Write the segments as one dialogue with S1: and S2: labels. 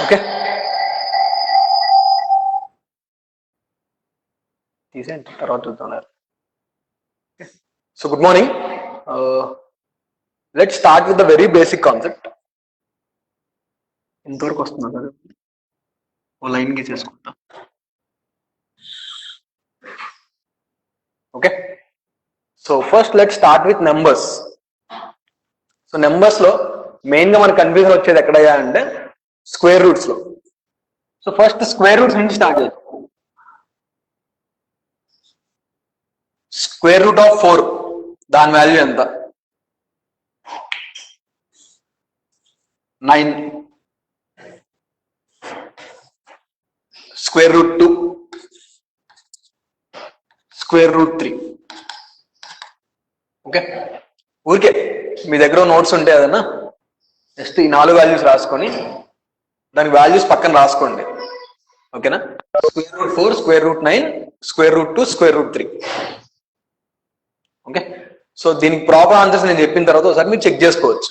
S1: Okay, తీసేయండి తర్వాత చూద్దాం. So good morning, let start with the very basic concept. ఎంతవరకు వస్తున్నా కదా, ఓ లైన్ గీసేసుకుంటా. Okay, so first let start with numbers. So numbers లో మెయిన్ గా మనకు కన్ఫ్యూజన్ వచ్చేది ఎక్కడయ్యా అంటే స్క్వేర్ రూట్స్ లో. సో ఫస్ట్ స్క్వేర్ రూట్స్ నుంచి స్టార్ట్ చేద్దాం. స్క్వేర్ రూట్ ఆఫ్ 4 దాని వాల్యూ ఎంత? 9. Square root 2, square root 3. Okay, ఊరికే మీ దగ్గర నోట్స్ ఉంటే అదన్నా జస్ట్ ఈ 4 వాల్యూస్ రాసుకొని దానికి వాల్యూస్ పక్కన రాసుకోండి. ఓకేనా, square root 4, square root 9, square root 2, square root 3. Okay, so దీనికి ప్రాపర్ ఆన్సర్స్ నేను చెప్పిన తర్వాత ఒకసారి మీరు చెక్ చేసుకోవచ్చు.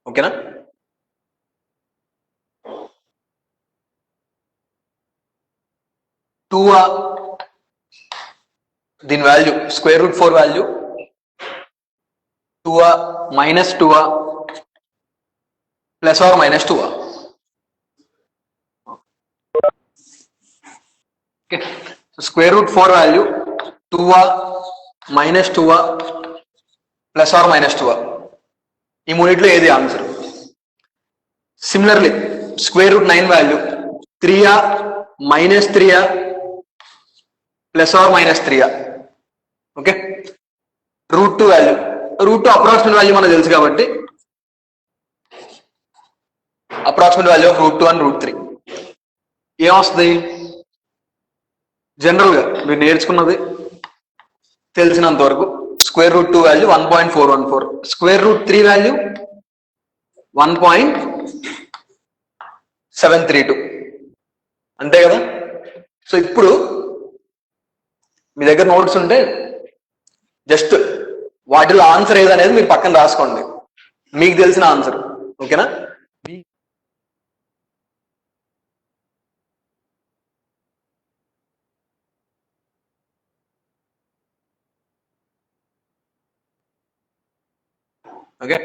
S1: ఓకేనా, టూ దీని value square root 4 value 2 minus 2 plus or minus 2. Okay, so square root 4 value 2 minus 2 plus or minus 2. ఈ మూడిట్లో ఏది answer? Similarly square root 9 value 3 minus 3 plus or minus 3. Okay, root 2 value, root 2 approximate value మనకు తెలుసు కాబట్టి approximate value of root 2 and root 3 ఏమొస్తుంది? General గా మీరు నేర్చుకున్నది తెలిసినంత వరకు square root 2 value 1.414, square root 3 value 1.732. అంతే కదా. సో ఇప్పుడు మీ దగ్గర నోట్స్ ఉంటే జస్ట్ వాటిలో ఆన్సర్ ఏదనేది మీరు పక్కన రాసుకోండి, మీకు తెలిసిన ఆన్సర్. ఓకేనా, ఓకే.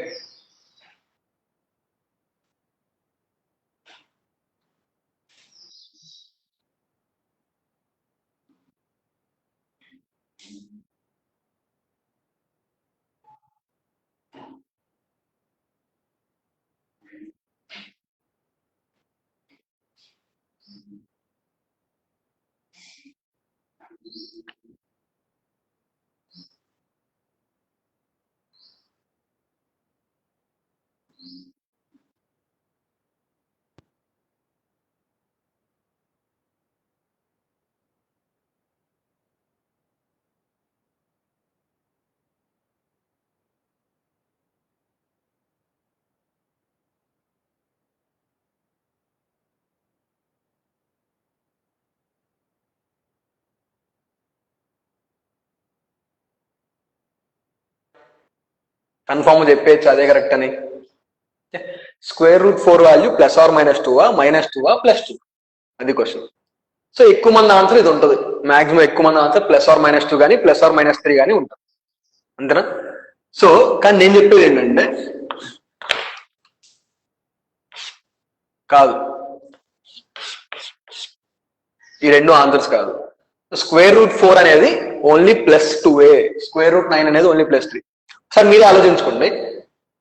S1: కన్ఫామ్ చెప్పేయచ్చు అదే కరెక్ట్ అని. Square root 4 value plus or minus 2 minus 2 plus 2, అది క్వశ్చన్. సో ఎక్కువ మంది ఆన్సర్ ఇది ఉంటుంది, మాక్సిమం ఎక్కువ మంది ఆన్సర్ ప్లస్ ఆర్ మైనస్ 2 కానీ ప్లస్ ఆర్ మైనస్ 3 కానీ ఉంటుంది. అంతేనా? సో కానీ నేను చెప్పేది ఏంటంటే కాదు, ఈ రెండు ఆన్సర్స్ కాదు. స్క్వేర్ రూట్ 4 అనేది only plus 2a, square root 9 అనేది ఓన్లీ ప్లస్ 3. సార్ మీరు ఆలోచించుకోండి,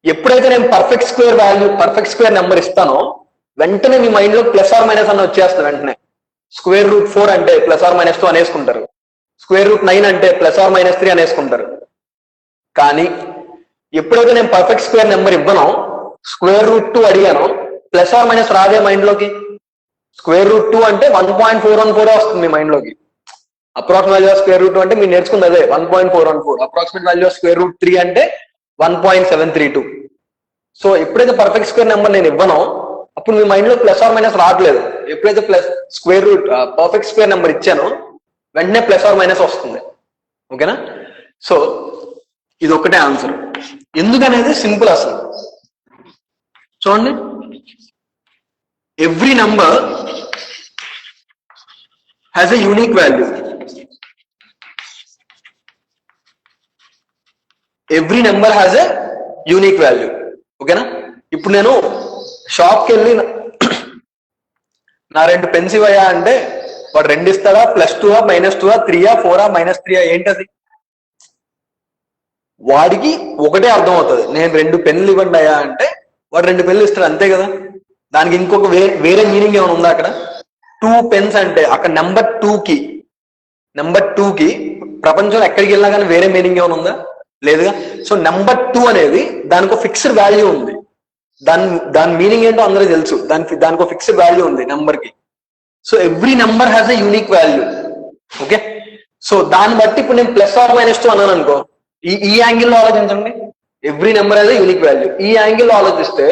S1: ఎప్పుడైతే నేను perfect square value, perfect square number ఇస్తానో వెంటనే మీ మైండ్ లో ప్లస్ ఆర్ మైనస్ అన్న వచ్చేస్తుంది. వెంటనే స్క్వేర్ రూట్ 4 అంటే ప్లస్ ఆర్ మైనస్ 2 అనేసుకుంటారు, స్క్వేర్ రూట్ 9 అంటే ప్లస్ ఆర్ మైనస్ 3 అనేసుకుంటారు. కానీ ఎప్పుడైతే నేను పర్ఫెక్ట్ స్క్వేర్ నెంబర్ ఇవ్వనో, స్క్వేర్ రూట్ 2 అడిగాను, ప్లస్ ఆర్ మైనస్ రాదే మైండ్ లోకి. స్క్వేర్ రూట్ 2 అంటే 1.414 వస్తుంది మీ మైండ్ లోకి. Approximate value of square root 2 అంటే మీరు నేర్చుకుంది అదే 1.414. Approximate value of square root 3 అంటే 1.732. సో ఎప్పుడైతే పర్ఫెక్ట్ స్క్వేర్ నెంబర్ నేను ఇవ్వనో అప్పుడు మీ మైండ్ లో ప్లస్ ఆర్ మైనస్ రావట్లేదు. ఎప్పుడైతే plus square root perfect square number ఇచ్చానో వెంటనే ప్లస్ ఆర్ మైనస్ వస్తుంది. ఓకేనా? సో ఇది ఒకటే ఆన్సర్. ఎందుకనేది సింపుల్. అసలు చూడండి, every number has a unique value. Every number has a unique value. ఓకేనా? ఇప్పుడు నేను షాప్కి వెళ్ళి నా 2 పెన్స్ ఇవ్వయా అంటే వాడు 2 ఇస్తాడా, +2 -2 3 4 -3 ఏంటది? వాడికి ఒకటే అర్థం అవుతుంది. నేను 2 పెన్నులు ఇవ్వండి అయ్యా అంటే వాడు 2 పెన్నులు ఇస్తాడు, అంతే కదా. దానికి ఇంకొక వేరే మీనింగ్ ఏమైనా ఉందా అక్కడ? 2 పెన్స్ అంటే అక్కడ నెంబర్ 2 కి ప్రపంచంలో ఎక్కడికి వెళ్ళినా కానీ వేరే మీనింగ్ ఏమైనా ఉందా? లేదుగా. సో నెంబర్ 2 అనేది దానికి ఒక ఫిక్స్డ్ వాల్యూ ఉంది. దాని మీనింగ్ ఏంటో అందరూ తెలుసు. దానికి ఒక ఫిక్స్డ్ వాల్యూ ఉంది నెంబర్ కి. So every number has a unique value. Okay, so దాన్ని బట్టి ఇప్పుడు నేను +or-2 అన్నాను అనుకో, ఈ యాంగిల్లో ఆలోచించండి. Every number has a unique value. ఈ యాంగిల్లో ఆలోచిస్తే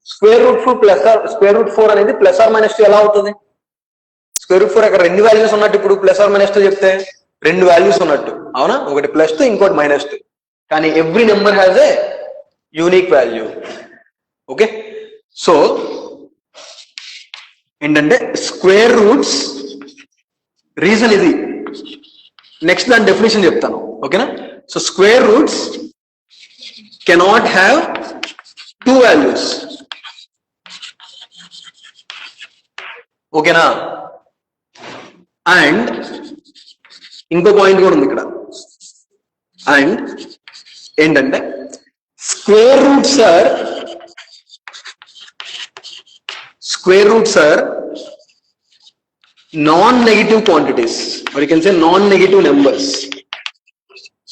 S1: √4 అనేది +or-2 ఎలా అవుతుంది? √4 అక్కడ 2 వాల్యూస్ ఉన్నట్టు. ఇప్పుడు +or-2 చెప్తే 2 వాల్యూస్ ఉన్నట్టు, అవునా? ఒకటి +2 ఇంకోటి -2. కానీ every number has a unique value. Okay, so ఏంటంటే స్క్వేర్ రూట్స్ రీజన్ ఇది. నెక్స్ట్ దాని డెఫినేషన్ చెప్తాను. ఓకేనా? So square roots cannot have 2 values. ఓకేనా? అండ్ ఇంకో పాయింట్ కూడా ఉంది ఇక్కడ. అండ్ ఏంటంటే square roots are non-negative quantities, or you can say non-negative numbers.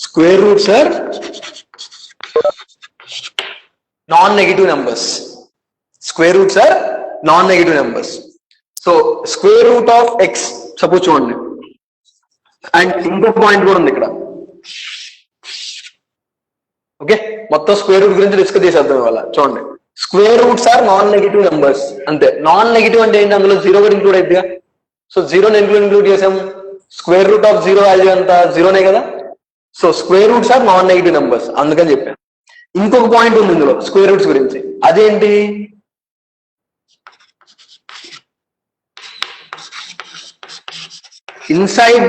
S1: Square roots are non-negative numbers. Square roots are non-negative numbers. So square root of x suppose చూడండి. And ఇంకో point కూడా ఉంది ఇక్కడ. Okay, మొత్తం square root గురించి discuss చేసేద్దాం ఇవాళ. చూడండి, square roots are non negative numbers. అంతే. నాన్-నెగిటివ్ అంటే ఏంటి? అందులో 0 కూడా ఇంక్లూడ్ అయిద్దిగా. సో 0 ఇంక్లూడ్ చేసాం. స్క్వేర్ రూట్ ఆఫ్ 0 వాల్యూ అంతా 0నే కదా. So square roots are non negative numbers అందుకని చెప్పాను. ఇంకొక పాయింట్ ఉంది ఇందులో స్క్వేర్ రూట్స్ గురించి. అదేంటి? inside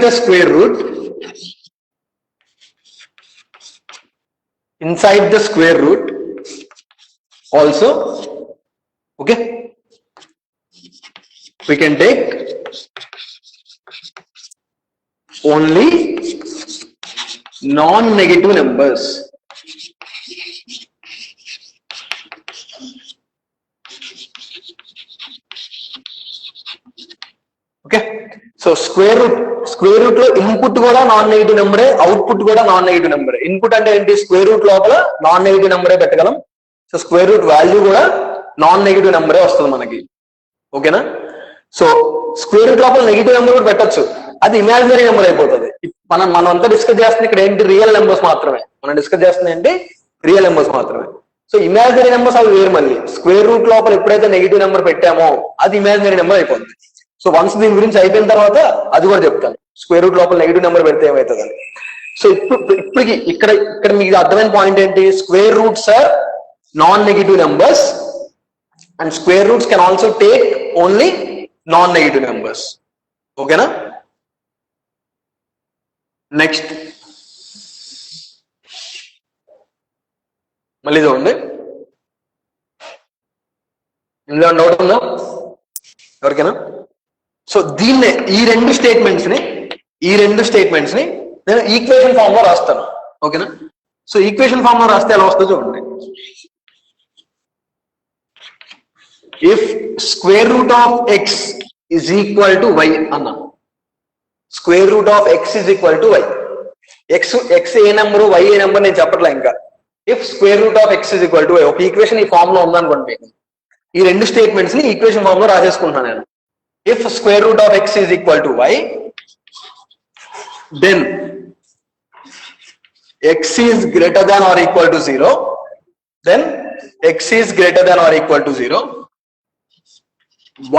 S1: the square root also, okay, we can take only non-negative numbers. Okay, so square route లో ఇన్పుట్ కూడా నాన్-నెగిటివ్ నెంబరే, అవుట్పుట్ కూడా నాన్-నెగిటివ్ నెంబరే. ఇన్పుట్ అంటే ఏంటి? స్క్వేర్ రూట్ లోపల నాన్-నెగిటివ్ నెంబరే పెట్టగలం. సో స్క్వేర్ రూట్ వాల్యూ కూడా నాన్-నెగిటివ్ నెంబరే వస్తుంది మనకి. ఓకేనా? సో స్క్వేర్ రూట్ లోపల నెగిటివ్ నెంబర్ కూడా పెట్టచ్చు, అది ఇమాజినరీ నెంబర్ అయిపోతుంది. మనం అంతా డిస్కస్ చేస్తుంది ఇక్కడ ఏంటి? రియల్ నెంబర్స్ మాత్రమే. మనం డిస్కస్ చేస్తుంది ఏంటి? రియల్ నెంబర్స్ మాత్రమే. సో ఇమాజినరీ నెంబర్స్ అవి వేరు. మళ్ళీ స్క్వేర్ రూట్ లోపల ఎప్పుడైతే నెగిటివ్ నెంబర్ పెట్టామో అది ఇమాజినరీ నెంబర్ అయిపోతుంది. సో వన్స్ దీని గురించి అయిపోయిన తర్వాత అది కూడా చెప్తాను, స్క్వేర్ రూట్ లోపల నెగిటివ్ నెంబర్ పెడితే ఏమవుతుంది అని. సో ఇప్పటికి ఇక్కడ మీకు అర్థమైన పాయింట్ ఏంటి? Square roots are non-negative numbers and square roots can also take only non-negative numbers. ఓకేనా? నెక్స్ట్ మళ్ళీ చూడండి, ఇందులో డౌట్ ఉందా ఎవరికైనా? సో దీన్నే ఈ రెండు స్టేట్మెంట్స్ ని నేను ఈక్వేషన్ ఫామ్ లో రాస్తాను. ఓకేనా? సో ఈక్వేషన్ ఫామ్ లో రాస్తే ఎలా వస్తుందో చూడండి. If square root of x is equal to y అన్నా, square root of x is equal to y. X ఏ నెంబరు, వై ఏ నెంబర్ నేను చెప్పట్లే ఇంకా. If square root of x is equal to y, ఒక ఈక్వేషన్ ఈ form లో ఉందనుకోండి. ఈ రెండు స్టేట్మెంట్స్ ని ఈక్వేషన్ ఫామ్ లో రాసేసుకుంటున్నాను నేను. If square root of x is equal to y, then x is greater than or equal to 0, then x is greater than or equal to 0,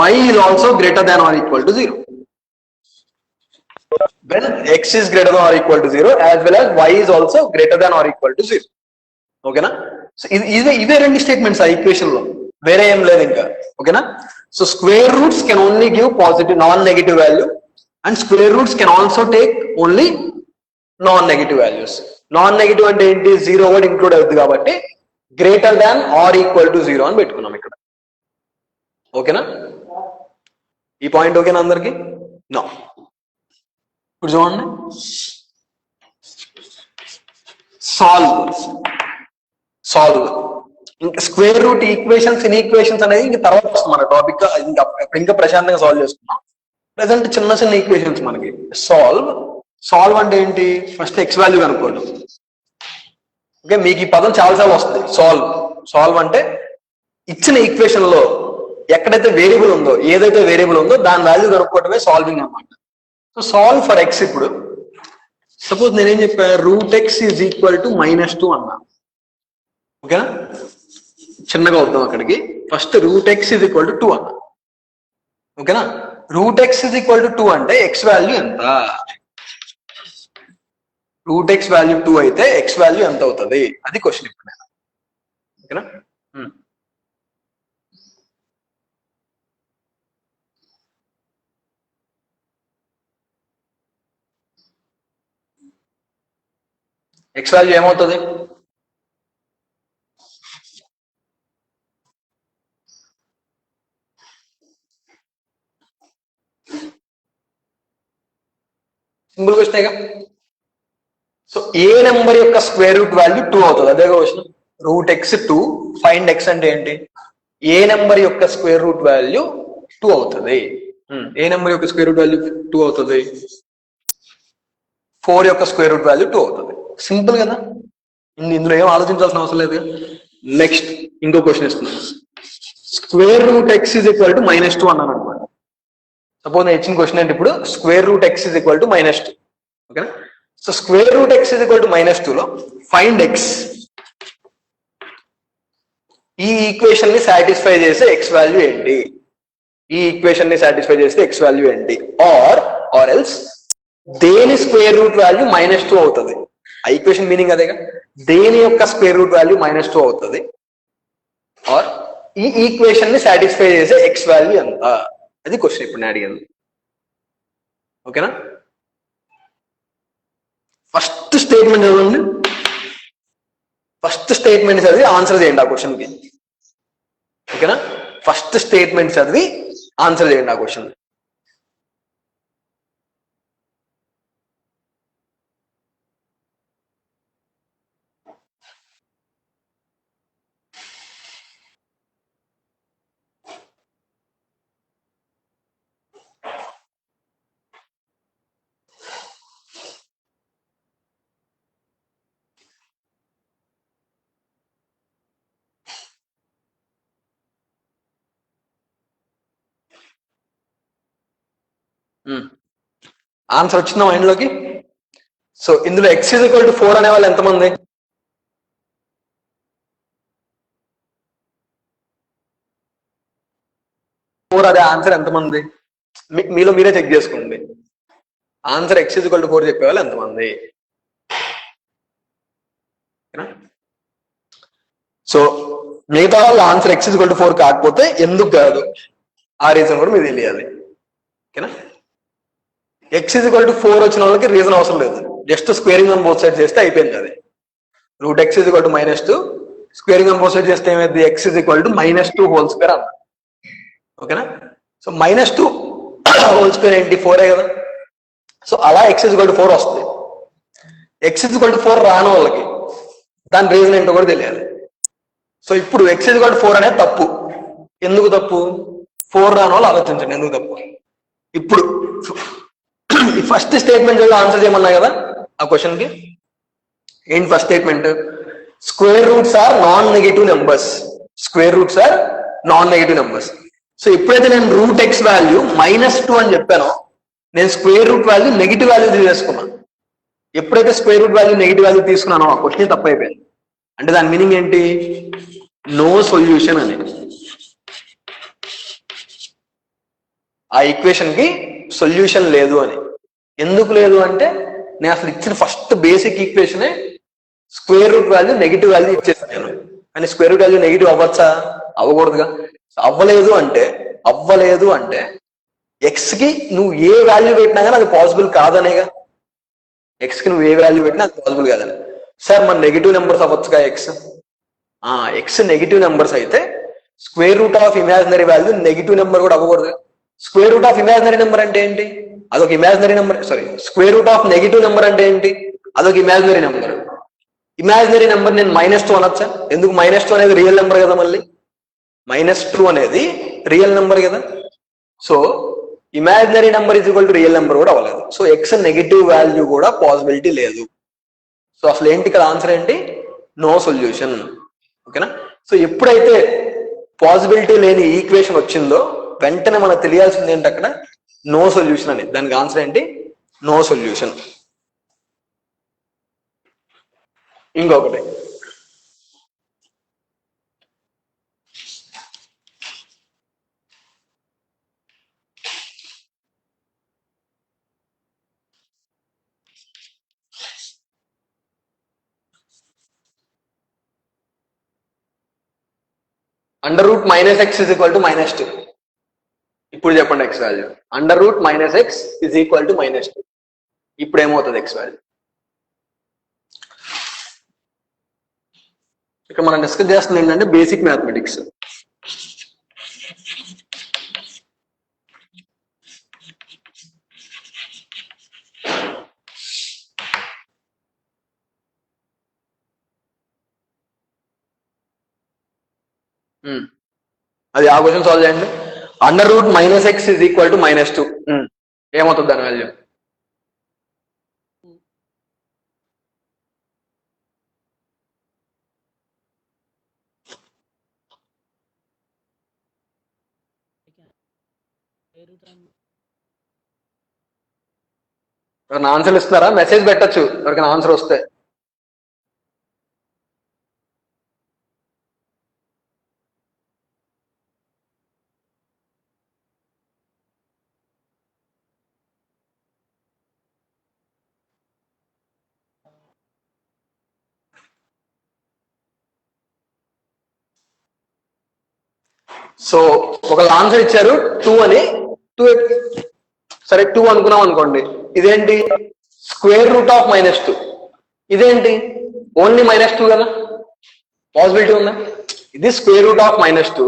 S1: y is also greater than or equal to 0. When x is greater than or equal to 0 as well as y is also greater than or equal to 0. ఓకేనా? So ఇవే రెండు statements ఆ equation లో, వేరే ఏం లేదు ఇంకా. ఓకేనా? So square roots can only give positive non negative value and square roots can also take only non negative values. Non negative అంటే ఏంటి? జీరో కూడా ఇంక్లూడ్ అవుతుంది కాబట్టి greater than or equal to zero అని పెట్టుకున్నాం ఇక్కడ. ఓకేనా? ఈ పాయింట్ ఓకేనా అందరికి? నో. ఇప్పుడు చూడండి, సాల్వ్ ఇంకా square root equations in equations అనేది ఇంక తర్వాత వస్తుంది మన టాపిక్. ఇంకా ప్రశాంతంగా సాల్వ్ చేసుకున్నాం. ప్రెసెంట్ చిన్న చిన్న ఈక్వేషన్స్ మనకి. సాల్వ్ అంటే ఏంటి? ఫస్ట్ ఎక్స్ వాల్యూ కనుక్కోండి. ఓకే, మీకు ఈ పదం చాలాసార్లు వస్తుంది. సాల్వ్ అంటే ఇచ్చిన ఈక్వేషన్ లో ఎక్కడైతే వేరియబుల్ ఉందో, ఏదైతే వేరియబుల్ ఉందో దాని వాల్యూ కనుక్కోవటమే సాల్వింగ్ అన్నమాట. So solve for X. ఇప్పుడు సపోజ్ నేనేం చెప్పా, root x is equal to -2 అన్నా. ఓకేనా? చిన్నగా వద్దాం అక్కడికి. First root x is equal to 2 అన్నా. ఓకేనా? Root x is equal to 2 అంటే ఎక్స్ వాల్యూ ఎంత? రూట్ ఎక్స్ వాల్యూ 2 అయితే ఎక్స్ వాల్యూ ఎంత అవుతుంది? అది క్వశ్చన్ ఇప్పుడు. ఓకేనా? ఎక్స్ వాల్యూ ఏమవుతుంది? Simple question. సో ఏ నెంబర్ యొక్క స్క్వేర్ రూట్ వాల్యూ 2 అవుతుంది? అదే question. Root x 2, find X అంటే ఏంటి? ఏ నెంబర్ యొక్క స్క్వేర్ రూట్ వాల్యూ 2 అవుతుంది? ఏ నెంబర్ యొక్క స్క్వేర్ రూట్ వాల్యూ 2 అవుతుంది? 4 యొక్క స్క్వేర్ రూట్ వాల్యూ 2 అవుతుంది. సింపుల్ కదా, ఇందులో ఏం ఆలోచించాల్సిన అవసరం లేదు. నెక్స్ట్ ఇంకో క్వశ్చన్ ఇస్తున్నాను. Square root x is equal to -2 అన్నాను అనమాట. సపోజ్ నేను ఇచ్చిన క్వశ్చన్ అంటే ఇప్పుడు square root x is equal to -2. ఓకేనా? So square root x is equal to -2 లో ఫైండ్ ఎక్స్. ఈ ఈక్వేషన్ ని సాటిస్ఫై చేసే ఎక్స్ వాల్యూ ఏంటి? ఈ ఈక్వేషన్ ని సాటిస్ఫై చేస్తే ఎక్స్ వాల్యూ ఏంటి? ఆర్ ఎల్స్ దేని స్క్వేర్ రూట్ వాల్యూ -2 అవుతుంది? ఆ ఈక్వేషన్ మీనింగ్ అదేగా. దేని యొక్క స్క్వేర్ రూట్ వాల్యూ -2 అవుతుంది? ఆర్ ఈ ఈక్వేషన్ ని సాటిస్ఫై చేసే ఎక్స్ వాల్యూ ఎంత? అది క్వశ్చన్ ఇప్పుడు నేను అడిగింది. ఓకేనా? ఫస్ట్ స్టేట్మెంట్ చదవండి. ఫస్ట్ స్టేట్మెంట్ చదివి ఆన్సర్ చేయండి ఆ క్వశ్చన్ కి. ఓకేనా? ఫస్ట్ స్టేట్మెంట్ చదివి ఆన్సర్ చేయండి ఆ క్వశ్చన్. ఆన్సర్ వచ్చిందా మైండ్ లోకి? సో ఇందులో ఎక్స్ ఈజ్ ఈక్వల్ టు 4 అనే వాళ్ళు ఎంతమంది? అదే ఆన్సర్ ఎంతమంది? మీలో మీరే చెక్ చేసుకోండి. Answer X is equal to 4 చెప్పేవాళ్ళు ఎంతమంది? సో మిగతా వాళ్ళు answer X is equal to 4 కాకపోతే ఎందుకు కాదు ఆ రీజన్ కూడా మీరు తెలియాలి. ఓకేనా? ఎక్స్ ఈజ్ ఈక్వల్ టు 4 వచ్చిన వాళ్ళకి రీజన్ అవసరం లేదు. Just squaring on both side చేస్తే అయిపోయింది. అది root x is equal to -2, squaring on both side చేస్తే ఏమైంది? X is equal to -2 whole square అన్న. ఓకేనా? సో -2 హోల్ స్క్వేర్ ఏంటి? 4 కదా. సో అలా ఎక్స్ ఈజ్ ఈక్వల్ టు 4 వస్తుంది. ఎక్స్ ఈజ్ ఈక్వల్ టు 4 రాని వాళ్ళకి దాని రీజన్ ఏంటో కూడా తెలియాలి. సో ఇప్పుడు ఎక్స్ ఈజ్ ఈక్వల్ టు 4 అనేది తప్పు. ఎందుకు తప్పు? 4 రాని వాళ్ళు ఆలోచించండి ఎందుకు తప్పు. ఇప్పుడు ఈ ఫస్ట్ స్టేట్మెంట్ ఆన్సర్ చేయమన్నా కదా ఆ క్వశ్చన్ కి. ఏంటి first statement? Square roots are non negative numbers. Square roots are non negative numbers. So ఎప్పుడైతే నేను రూట్ ఎక్స్ వాల్యూ -2 అని చెప్పానో నేను square root value negative value తీసుకున్నాను. ఎప్పుడైతే square root value negative value తీసుకున్నానో ఆ క్వశ్చన్ తప్పు అయిపోయింది. అంటే దాని మీనింగ్ ఏంటి? నో సొల్యూషన్ అని. ఆ ఈక్వేషన్ కి సొల్యూషన్ లేదు అని. ఎందుకు లేదు అంటే నేను అసలు ఇచ్చిన ఫస్ట్ బేసిక్ ఈక్వేషనే square root value negative value ఇచ్చేసాను నేను. కానీ స్క్వేర్ రూట్ వాల్యూ నెగిటివ్ అవ్వచ్చా? అవ్వకూడదుగా. అవ్వలేదు అంటే ఎక్స్ కి నువ్వు ఏ వాల్యూ పెట్టినా కానీ అది పాసిబుల్ కాదనేగా. ఎక్స్ కి నువ్వు ఏ వాల్యూ పెట్టినా అది పాసిబుల్ కాదని. సార్ మన నెగిటివ్ నెంబర్స్ అవ్వచ్చుగా ఎక్స్ నెగిటివ్ నెంబర్స్ అయితే square root of imaginary value negative number కూడా అవ్వకూడదు. Square root of imaginary number అంటే ఏంటి? అదొక imaginary number. Square root of negative number అంటే ఏంటి? అదొక ఇమాజినరీ నెంబర్. ఇమాజినరీ నెంబర్ నేను -2 అనొచ్చా? ఎందుకు? -2 అనేది రియల్ నెంబర్ కదా. మళ్ళీ -2 అనేది రియల్ నెంబర్ కదా. So imaginary number is equal to real number కూడా అవ్వలేదు. సో ఎక్స్ నెగిటివ్ వాల్యూ కూడా పాసిబిలిటీ లేదు. సో అసలు ఏంటి ఇక్కడ ఆన్సర్ ఏంటి? No solution. ఓకేనా? సో ఎప్పుడైతే పాసిబిలిటీ లేని ఈక్వేషన్ వచ్చిందో వెంటనే మనకు తెలియాల్సింది ఏంటి? అక్కడ నో సొల్యూషన్ అని. దానికి ఆన్సర్ ఏంటి? No solution. ఇంకొకటి, √-x is equal to -2. ఇప్పుడు చెప్పండి x value. √-x is equal to -2. ఇప్పుడు ఏమవుతుంది ఎక్స్ వాల్యూ? ఇక్కడ మనం డిస్కస్ చేస్తుంది ఏంటంటే బేసిక్ మ్యాథమెటిక్స్. అది ఆ క్వశ్చన్ సాల్వ్ చేయండి. √-x is equal to -2. ఏమవుతుంది దాని వాల్యూ? ఎవరైనా ఆన్సర్ ఇస్తున్నారా? మెసేజ్ పెట్టచ్చు ఎవరికైనా ఆన్సర్ వస్తే. సో ఒకళ్ళు ఆన్సర్ ఇచ్చారు 2 అని. 2 సరే 2 అనుకున్నాం అనుకోండి. ఇదేంటి? Square root of -2. ఇదేంటి? ఓన్లీ -2 కదా. పాసిబిలిటీ ఉందా? ఇది స్క్వేర్ రూట్ ఆఫ్ -2.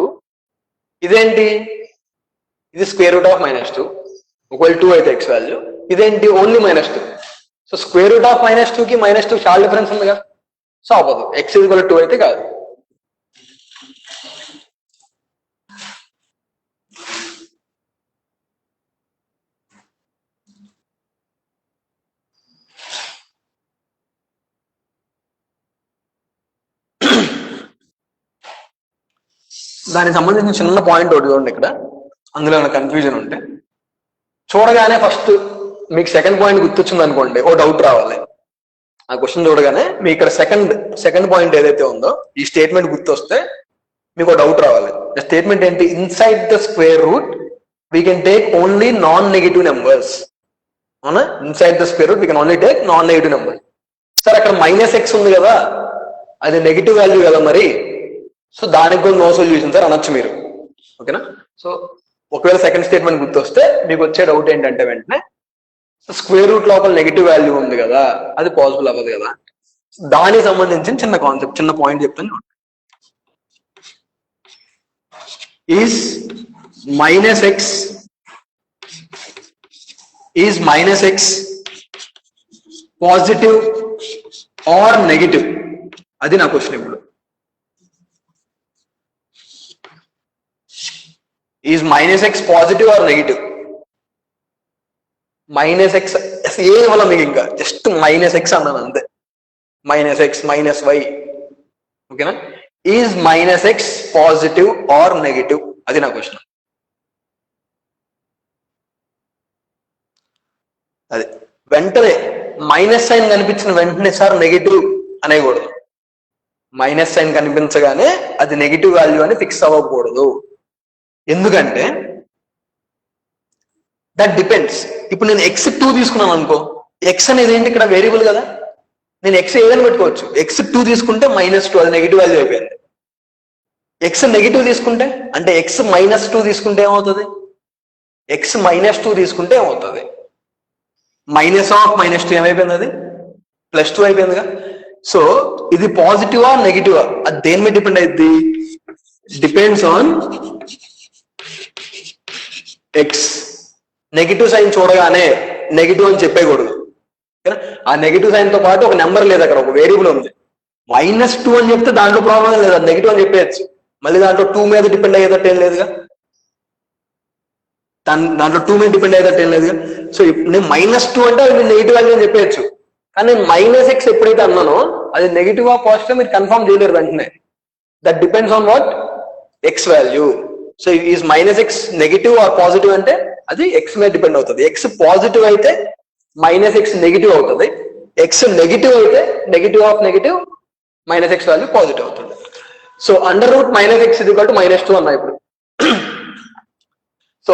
S1: ఇదేంటి? ఇది స్క్వేర్ రూట్ ఆఫ్ -2. ఒకవేళ 2 అయితే ఎక్స్ వాల్యూ. ఇదేంటి? Only -2. So square root of -2 కి -2 చాలా డిఫరెన్స్ ఉందిగా. సో అవ్వదు. ఎక్స్ ఈజ్ ఈక్వల్ టు 2 అయితే కాదు. దానికి సంబంధించిన చిన్న పాయింట్ ఒకటి చూడండి ఇక్కడ. అందులో ఏమైనా కన్ఫ్యూజన్ ఉంటే చూడగానే ఫస్ట్ మీకు సెకండ్ పాయింట్ గుర్తొచ్చింది అనుకోండి, ఓ డౌట్ రావాలి. ఆ క్వశ్చన్ చూడగానే మీ ఇక్కడ సెకండ్ పాయింట్ ఏదైతే ఉందో ఈ స్టేట్మెంట్ గుర్తొస్తే మీకు ఒక డౌట్ రావాలి. స్టేట్మెంట్ ఏంటి? Inside the square root we can take only non negative numbers. అవునా? Inside the square root we can only take non negative numbers. Sir అక్కడ -x ఉంది కదా, అది నెగిటివ్ వాల్యూ కదా మరి. సో దానికి కూడా నో సొల్యూషన్ సార్ అనొచ్చు మీరు. ఓకేనా? సో ఒకవేళ సెకండ్ స్టేట్మెంట్ గుర్తొస్తే మీకు వచ్చే డౌట్ ఏంటంటే వెంటనే స్క్వేర్ రూట్ లోపల నెగిటివ్ వాల్యూ ఉంది కదా, అది పాసిబుల్ అవ్వదు కదా. దానికి సంబంధించిన చిన్న కాన్సెప్ట్, చిన్న పాయింట్ చెప్తాను. Is -x positive or negative? అది నా క్వశ్చన్ ఇప్పుడు. Is -x positive or negative? -x ఏ వల్ల మీకు ఇంకా జస్ట్ -x అన్నాను అంతే. -x -y. ఓకేనా? Is -x positive or negative? అది నా క్వశ్చన్. అది వెంటనే మైనస్ సైన్ కనిపించిన వెంటనే సార్ నెగిటివ్ అనేకూడదు. మైనస్ సైన్ కనిపించగానే అది నెగిటివ్ వాల్యూ అని ఫిక్స్ అవ్వకూడదు. ఎందుకంటే దట్ డిపెండ్స్. ఇప్పుడు నేను x2 తీసుకున్నాను అనుకో, x అనేది ఏంటి ఇక్కడ? వేరియబుల్ కదా. నేను x ఏదైనా పెట్టుకోవచ్చు. x2 తీసుకుంటే -2 అది నెగిటివ్ వాల్యూ అయిపోయింది. ఎక్స్ నెగిటివ్ తీసుకుంటే అంటే ఎక్స్ -2 తీసుకుంటే ఏమవుతుంది? ఎక్స్ -2 తీసుకుంటే ఏమవుతుంది? -2 ఏమైపోయింది? అది +2 అయిపోయిందిగా. సో ఇది పాజిటివా నెగిటివా? అది దేని మీద డిపెండ్ అయింది? Depends on x. Negative sign చూడగానే నెగిటివ్ అని చెప్పేయకూడదు. ఆ నెగిటివ్ సైన్ తో పాటు ఒక నెంబర్ లేదు, అక్కడ ఒక వేరియబుల్ ఉంది. -2 అని చెప్తే దాంట్లో ప్రాబ్లం లేదు, అది నెగిటివ్ అని చెప్పేయచ్చు. మళ్ళీ దాంట్లో 2 మీద డిపెండ్ అయ్యేటట్టు ఏం లేదుగా. దాంట్లో 2 మీద డిపెండ్ అయ్యేటట్టు ఏం లేదుగా. సో నేను -2 అంటే అది నెగిటివ్ వాల్యూ అని చెప్పేయచ్చు. కానీ నేను -x ఎప్పుడైతే అన్నానో అది నెగిటివ్ ఆ పాజిటివ్ మీరు కన్ఫర్మ్ చేయలేరు వెంటనే. That depends on what? X value. So is -x negative or positive అంటే అది ఎక్స్ మీద డిపెండ్ అవుతుంది. ఎక్స్ పాజిటివ్ అయితే -x నెగిటివ్ అవుతుంది. ఎక్స్ నెగిటివ్ అయితే negative of negative -x value positive అవుతుంది. సో √-x -2 అన్నా ఇప్పుడు. సో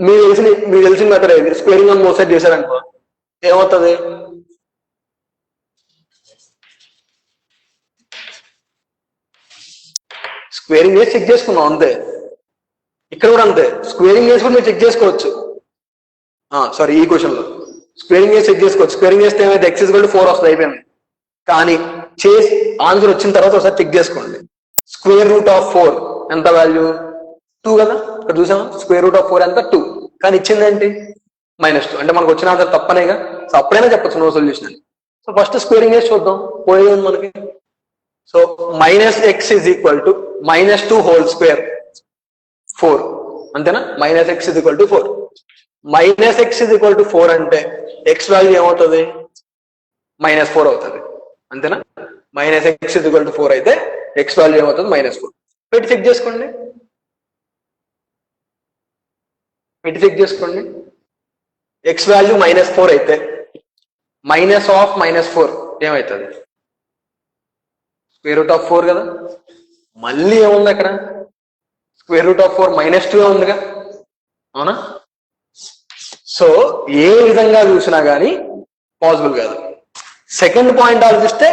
S1: మీకు తెలిసిన మెథడ్ ఏది? స్క్వేరింగ్ ఆన్ బోత్ సైడ్ చేశారనుకో ఏమవుతుంది? స్క్వేరింగ్ చేసి చెక్ చేసుకున్నాం అంతే. ఇక్కడ కూడా అంతే, స్క్వేరింగ్ చేసి కూడా మీరు చెక్ చేసుకోవచ్చు. సారీ, ఈ క్వశ్చన్ లో స్క్వేరింగ్ చేసి చెక్ చేసుకోవచ్చు. స్క్వేరింగ్ చేస్తే ఏమైతే x 4 వస్తుంది, అయిపోయింది. కానీ చేసి ఆన్సర్ వచ్చిన తర్వాత ఒకసారి చెక్ చేసుకోండి. √4 ఎంత వాల్యూ? 2 కదా. ఇక్కడ చూసామా √4 ఎంత? 2. కానీ ఇచ్చింది ఏంటి? -2. అంటే మనకు వచ్చిన ఆన్సర్ తప్పనేగా. సో అప్పుడైనా చెప్పచ్చు నో సొల్యూషన్ అని. సో ఫస్ట్ స్క్వేరింగ్ చేసి చూద్దాం, పోయేది మనకి. సో -x -2 హోల్ స్క్వేర్ 4 అంతేనా? -x 4. -x 4 అంటే x వాల్యూ ఏమవుతుంది? -4 అవుతుంది, అంతేనా? -x 4 అయితే x వాల్యూ ఏమవుతుంది? -4. పెట్టి చెక్ చేసుకోండి, x వాల్యూ -4 అయితే -4 ఏమవుతుంది? √4 కదా. మళ్ళీ ఏముంది అక్కడ? √4 -2 ఉందిగా, అవునా? సో ఏ విధంగా చూసినా కానీ పాసిబుల్ కాదు. సెకండ్ పాయింట్ ఆలోచిస్తే,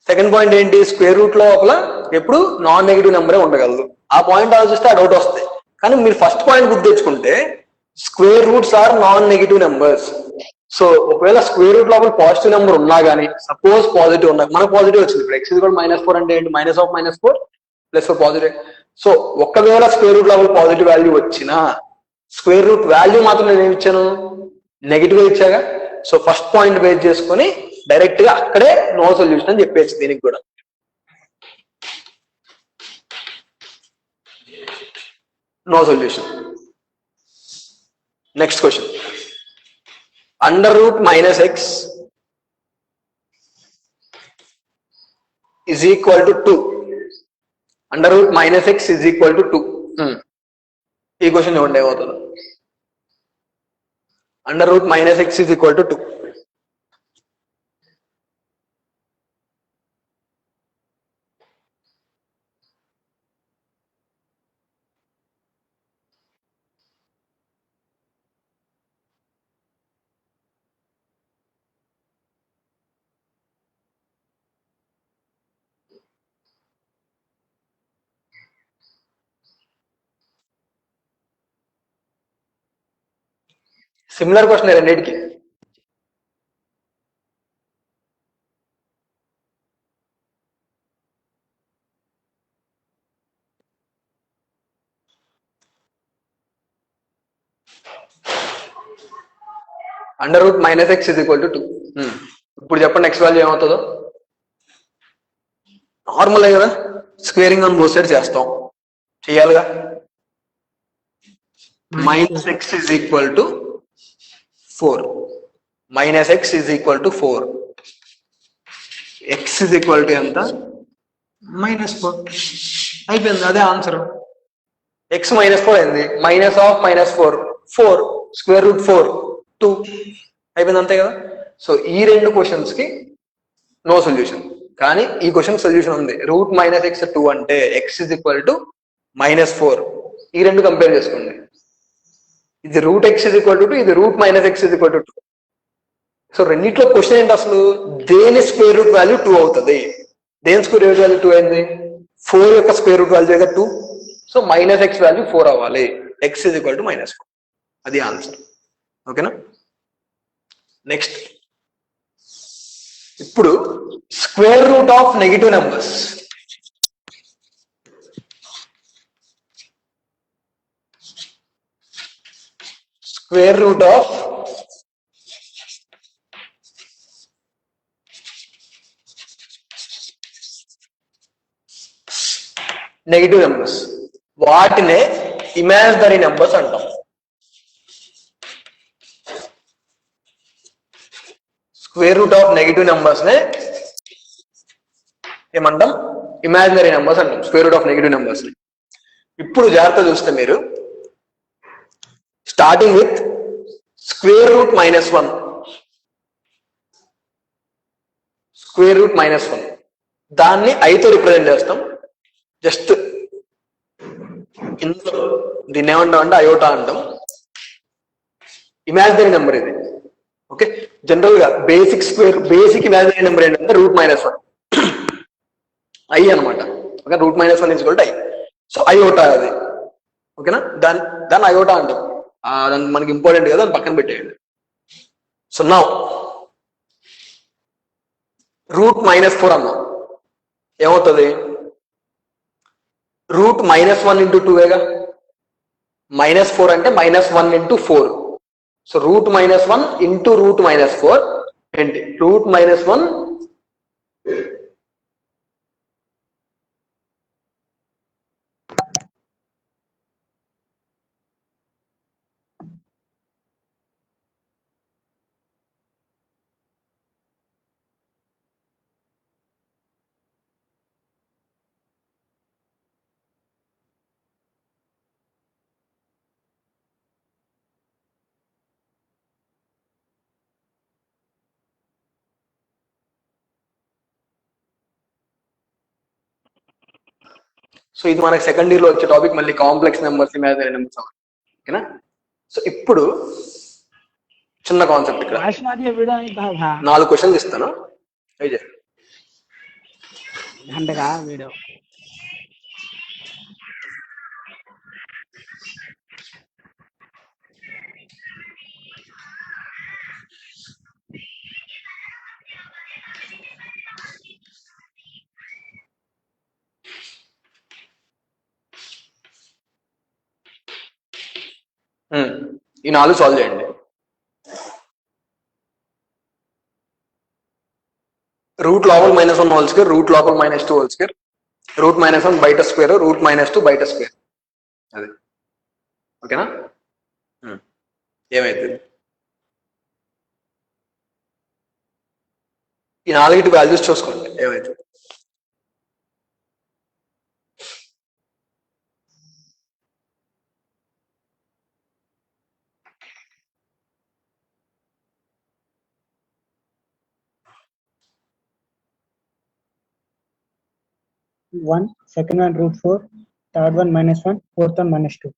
S1: సెకండ్ పాయింట్ ఏంటి? స్క్వేర్ రూట్ లోపల ఎప్పుడు నాన్ నెగిటివ్ నెంబరే ఉండగలదు. ఆ పాయింట్ ఆలోచిస్తే ఆ డౌట్ వస్తాయి. కానీ మీరు ఫస్ట్ పాయింట్ గుర్తు తెచ్చుకుంటే square roots are non negative numbers. So ఒకవేళ స్క్వేర్ రూట్ లోపల పాజిటివ్ నెంబర్ ఉన్నా కానీ, సపోజ్ పాజిటివ్ ఉన్నా, మనకు పాజిటివ్ వచ్చింది. ఇప్పుడు x -4 అంటే ఏంటి? -4 +4 పాజిటివ్. సో ఒకవేళ స్క్వేర్ రూట్ లోపల పాజిటివ్ వాల్యూ వచ్చినా స్క్వేర్ రూట్ వాల్యూ మాత్రం నేను ఏమి ఇచ్చాను? నెగిటివ్ ఇచ్చాగా. సో ఫస్ట్ పాయింట్ బేస్ చేసుకొని డైరెక్ట్ గా అక్కడే నో సొల్యూషన్ అని చెప్పేసి దీనికి కూడా. No solution. Next question. √-x = 2. √-x = 2. ఈ క్వశ్చన్ చూడండి ఏమవుతుందో. √-x = 2. సిమిలర్ క్వశ్చన్ రెండింటికి. √-x = 2. ఇప్పుడు చెప్పండి x వాల్యూ ఏమవుతుందో. నార్మల్ కదా, స్క్వేరింగ్ ఆన్ బోత్ సైడ్ చేస్తాం, చేయాలిగా. -x = 4. -x = 4. x ఎంత? -4. అయిపోయింది, అదే ఆన్సర్. x -4 అయింది. -4 √4 2 అయిపోయింది, అంతే కదా. సో ఈ రెండు క్వశ్చన్స్ కి నో సొల్యూషన్. కానీ ఈ క్వశ్చన్ సొల్యూషన్ ఉంది. √-x 2 అంటే x -4. ఈ రెండు కంపేర్ చేసుకోండి. ఇది √x = 2, ఇది √-x = 2. సో రెండిట్లో క్వశ్చన్ ఏంటి అసలు? దేని స్క్వేర్ రూట్ వాల్యూ 2 అవుతుంది? దేని స్క్వేర్ రూట్ వాల్యూ 2 అయింది? 4 యొక్క స్క్వేర్ రూట్ వాల్యూ దగ్గర 2, సో మైనస్ ఎక్స్ వాల్యూ 4 అవ్వాలి. X is equal to -4. అది ఆన్సర్. ఓకేనా? నెక్స్ట్, ఇప్పుడు square root of negative numbers. Square root of negative numbers, వాటినే ఇమాజినరీ నెంబర్స్ అంటాం. Square root of negative numbers నే ఏమంటాం? ఇమాజినరీ నెంబర్స్ అంటాం, square root of negative numbers ని. ఇప్పుడు జాగ్రత్త చూస్తే మీరు, starting with square root -1, square root -1 దాన్ని ఐతో రిప్రజెంట్ చేస్తాం. జస్ట్ ఇందులో దీన్ని ఏమంటాం అంటే అయోటా అంటాం. ఇమాజినరీ నెంబర్ ఇది. ఓకే, జనరల్ గా బేసిక్ ఇమాజినరీ నెంబర్ ఏంటంటే √-1 ఐ అనమాట. Okay, √-1 is I. So iota అది. ఓకేనా? దాన్ని అయోటా అంటాం. దాన్ని మనకి ఇంపార్టెంట్ కదా, దాన్ని పక్కన పెట్టేయండి. సో నా √-4 అన్నాం, ఏమవుతుంది? √-1 ఇంటూ 2వేగా. -4 అంటే -1 ఇంటూ 4. సో √-1 ఇంటూ √-4 ఏంటి? √-1 సో ఇది మనకి సెకండ్ ఇయర్ లో వచ్చే టాపిక్, మళ్ళీ కాంప్లెక్స్ నెంబర్స్, ఇమాజినరీ నెంబర్స్. ఓకేనా? సో ఇప్పుడు చిన్న కాన్సెప్ట్, ఇక్కడ 4 క్వశ్చన్స్ ఇస్తాను.
S2: వీడియో
S1: ఈ 4 సాల్వ్ చేయండి. రూట్ లోపల -1 హోల్ స్క్వేర్, రూట్ లోపల -2 హోల్ స్క్వేర్, √-1 బయట స్క్వేర్, √-2 బయట స్క్వేర్. అది ఓకేనా? ఏమైతుంది? ఈ 4 వాల్యూస్ చూసుకోండి, ఏమైతుంది?
S2: one, second one √4, third one -1, fourth one -2.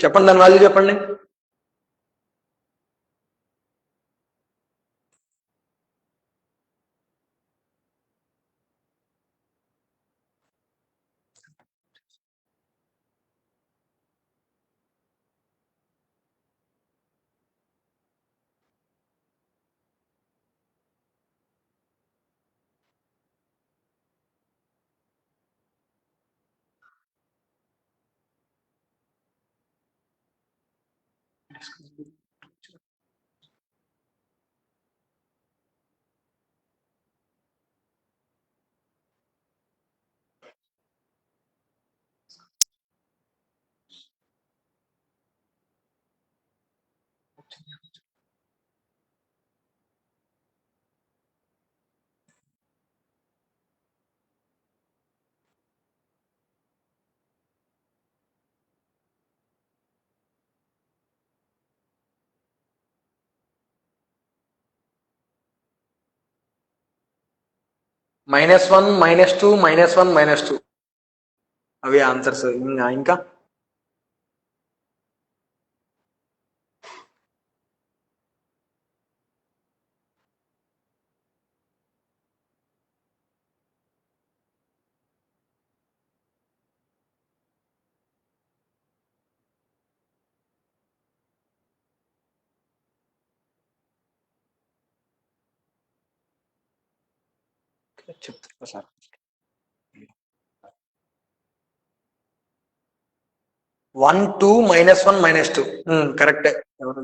S1: చెప్పండి, దాని వాల్యూ చెప్పండి. -1 -2 -1 -2 అవి ఆన్సర్స్. ఇంకా చెప్తా సార్. 1 2 -1 -2 కరెక్టే. ఎవరు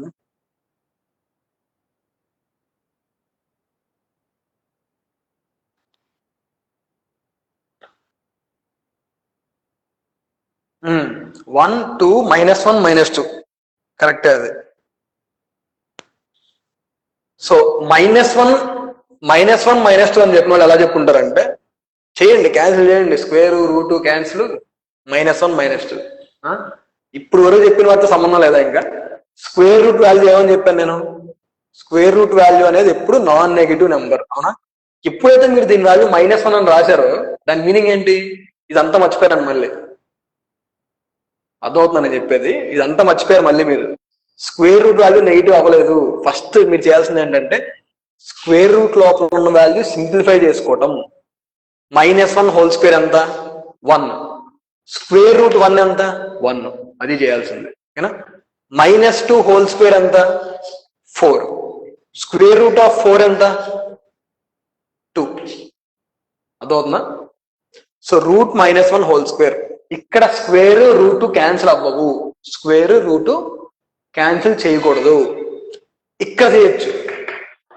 S1: 1 2 -1 -2 కరెక్టే అది. సో -1 -1 -2 అని చెప్పిన వాళ్ళు ఎలా చెప్పుకుంటారంటే, చేయండి, క్యాన్సిల్ చేయండి, స్క్వేర్ రూట్ క్యాన్సిల్, -1 -2. ఇప్పుడు వరకు చెప్పిన వాటితో సంబంధం లేదా? ఇంకా స్క్వేర్ రూట్ వాల్యూ ఏమని చెప్పాను నేను? స్క్వేర్ రూట్ వాల్యూ అనేది ఎప్పుడు నాన్ నెగిటివ్ నెంబర్, అవునా? ఎప్పుడైతే మీరు దీని వాల్యూ -1 అని రాశారో దాని మీనింగ్ ఏంటి? ఇదంతా మర్చిపోయారు మళ్ళీ. అర్థమవుతుందని చెప్పేది, ఇదంతా మర్చిపోయారు మళ్ళీ మీరు. స్క్వేర్ రూట్ వాల్యూ నెగిటివ్ అవ్వలేదు. ఫస్ట్ మీరు చేయాల్సింది ఏంటంటే స్క్వేర్ రూట్ లోపల ఉన్న వాల్యూ సింప్లిఫై చేసుకోవటం. -1 హోల్ స్క్వేర్ ఎంత? 1. స్క్వేర్ రూట్ 1 ఎంత? 1. అది చేయాల్సింది, ఓకేనా? -2 హోల్ స్క్వేర్ ఎంత? 4. స్క్వేర్ రూట్ ఆఫ్ 4 ఎంత? 2. అదవుతుందా? So root -1 whole square. ఇక్కడ స్క్వేర్ రూట్ క్యాన్సిల్ అవ్వవు, స్క్వేర్ రూట్ క్యాన్సిల్ చేయకూడదు. ఇక్కడ చేయొచ్చు,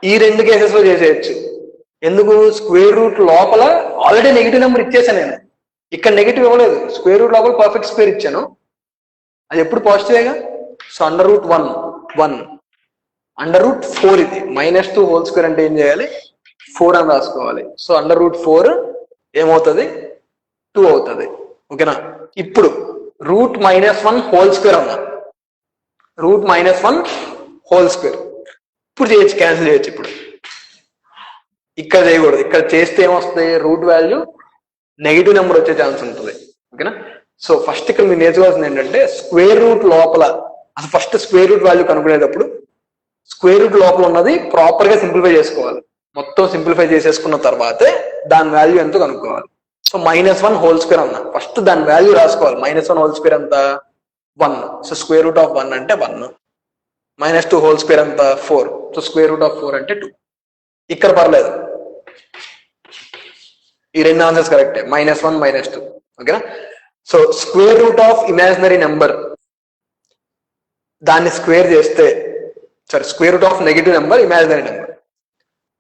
S1: ఈ రెండు కేసెస్ లో చేసేయచ్చు. ఎందుకు? స్క్వేర్ రూట్ లోపల ఆల్రెడీ నెగిటివ్ నెంబర్ ఇచ్చేసాను నేను, ఇక్కడ నెగిటివ్ ఇవ్వలేదు. స్క్వేర్ రూట్ లోపల పర్ఫెక్ట్ స్క్వేర్ ఇచ్చాను, అది ఎప్పుడు పాజిటివేగా. సో √1 1, √4 ఇది. -2 హోల్ స్క్వేర్ అంటే ఏం చేయాలి? 4 అని రాసుకోవాలి. సో √4 ఏమవుతుంది? 2 అవుతుంది, ఓకేనా? ఇప్పుడు √-1 హోల్ స్క్వేర్ అన్నా, √-1 హోల్ స్క్వేర్ ఇప్పుడు చేయొచ్చు, క్యాన్సిల్ చేయొచ్చు. ఇప్పుడు ఇక్కడ చేయకూడదు, ఇక్కడ చేస్తే ఏమొస్తుంది? రూట్ వాల్యూ నెగిటివ్ నెంబర్ వచ్చే ఛాన్స్ ఉంటుంది, ఓకేనా? సో ఫస్ట్ ఇక్కడ మీరు నేర్చుకోవాల్సింది ఏంటంటే స్క్వేర్ రూట్ లోపల, అసలు ఫస్ట్ స్క్వేర్ రూట్ వాల్యూ కనుక్కునేటప్పుడు స్క్వేర్ రూట్ లోపల ఉన్నది ప్రాపర్ గా సింప్లిఫై చేసుకోవాలి. మొత్తం సింప్లిఫై చేసేసుకున్న తర్వాతే దాని వాల్యూ ఎంతో కనుక్కోవాలి. సో -1 హోల్ స్క్వేర్ అన్నా, ఫస్ట్ దాని వాల్యూ రాసుకోవాలి. -1 హోల్ స్క్వేర్ ఎంత? 1. సో స్క్వేర్ రూట్ ఆఫ్ 1 అంటే 1. -2 హోల్ స్క్వేర్ ఎంత? 4. సో స్క్వేర్ రూట్ ఆఫ్ 4 అంటే 2. ఇక్కడ పర్లేదు, ఈ రెండు ఆన్సర్స్ కరెక్టే, -1 -2, ఓకేనా? So square root of imaginary number, దాన్ని స్క్వేర్ చేస్తే, square root of negative number imaginary number.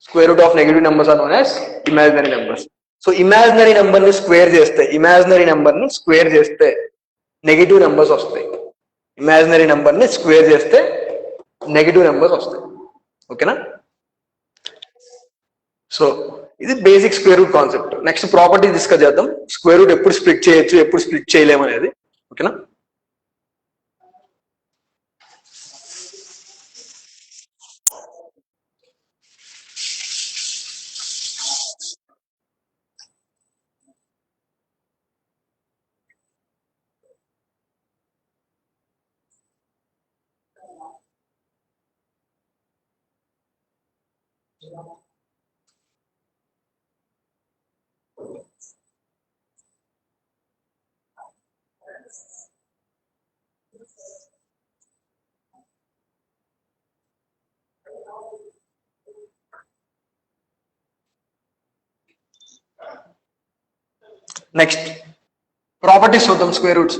S1: Square root of negative numbers are known as imaginary numbers. So imaginary number ని స్క్వేర్ చేస్తే, ఇమాజినరీ నెంబర్ ని square చేస్తే negative numbers వస్తాయి. Imaginary number ని square చేస్తే negative numbers వస్తాయి, ఓకేనా? So ఇది basic square root concept. Next property discuss చేద్దాం. స్క్వేర్ రూట్ ఎప్పుడు స్ప్లిట్ చేయొచ్చు, ఎప్పుడు స్ప్లిట్ చేయలేము అనేది, ఓకేనా? నెక్స్ట్ ప్రాపర్టీస్ చూద్దాం square roots.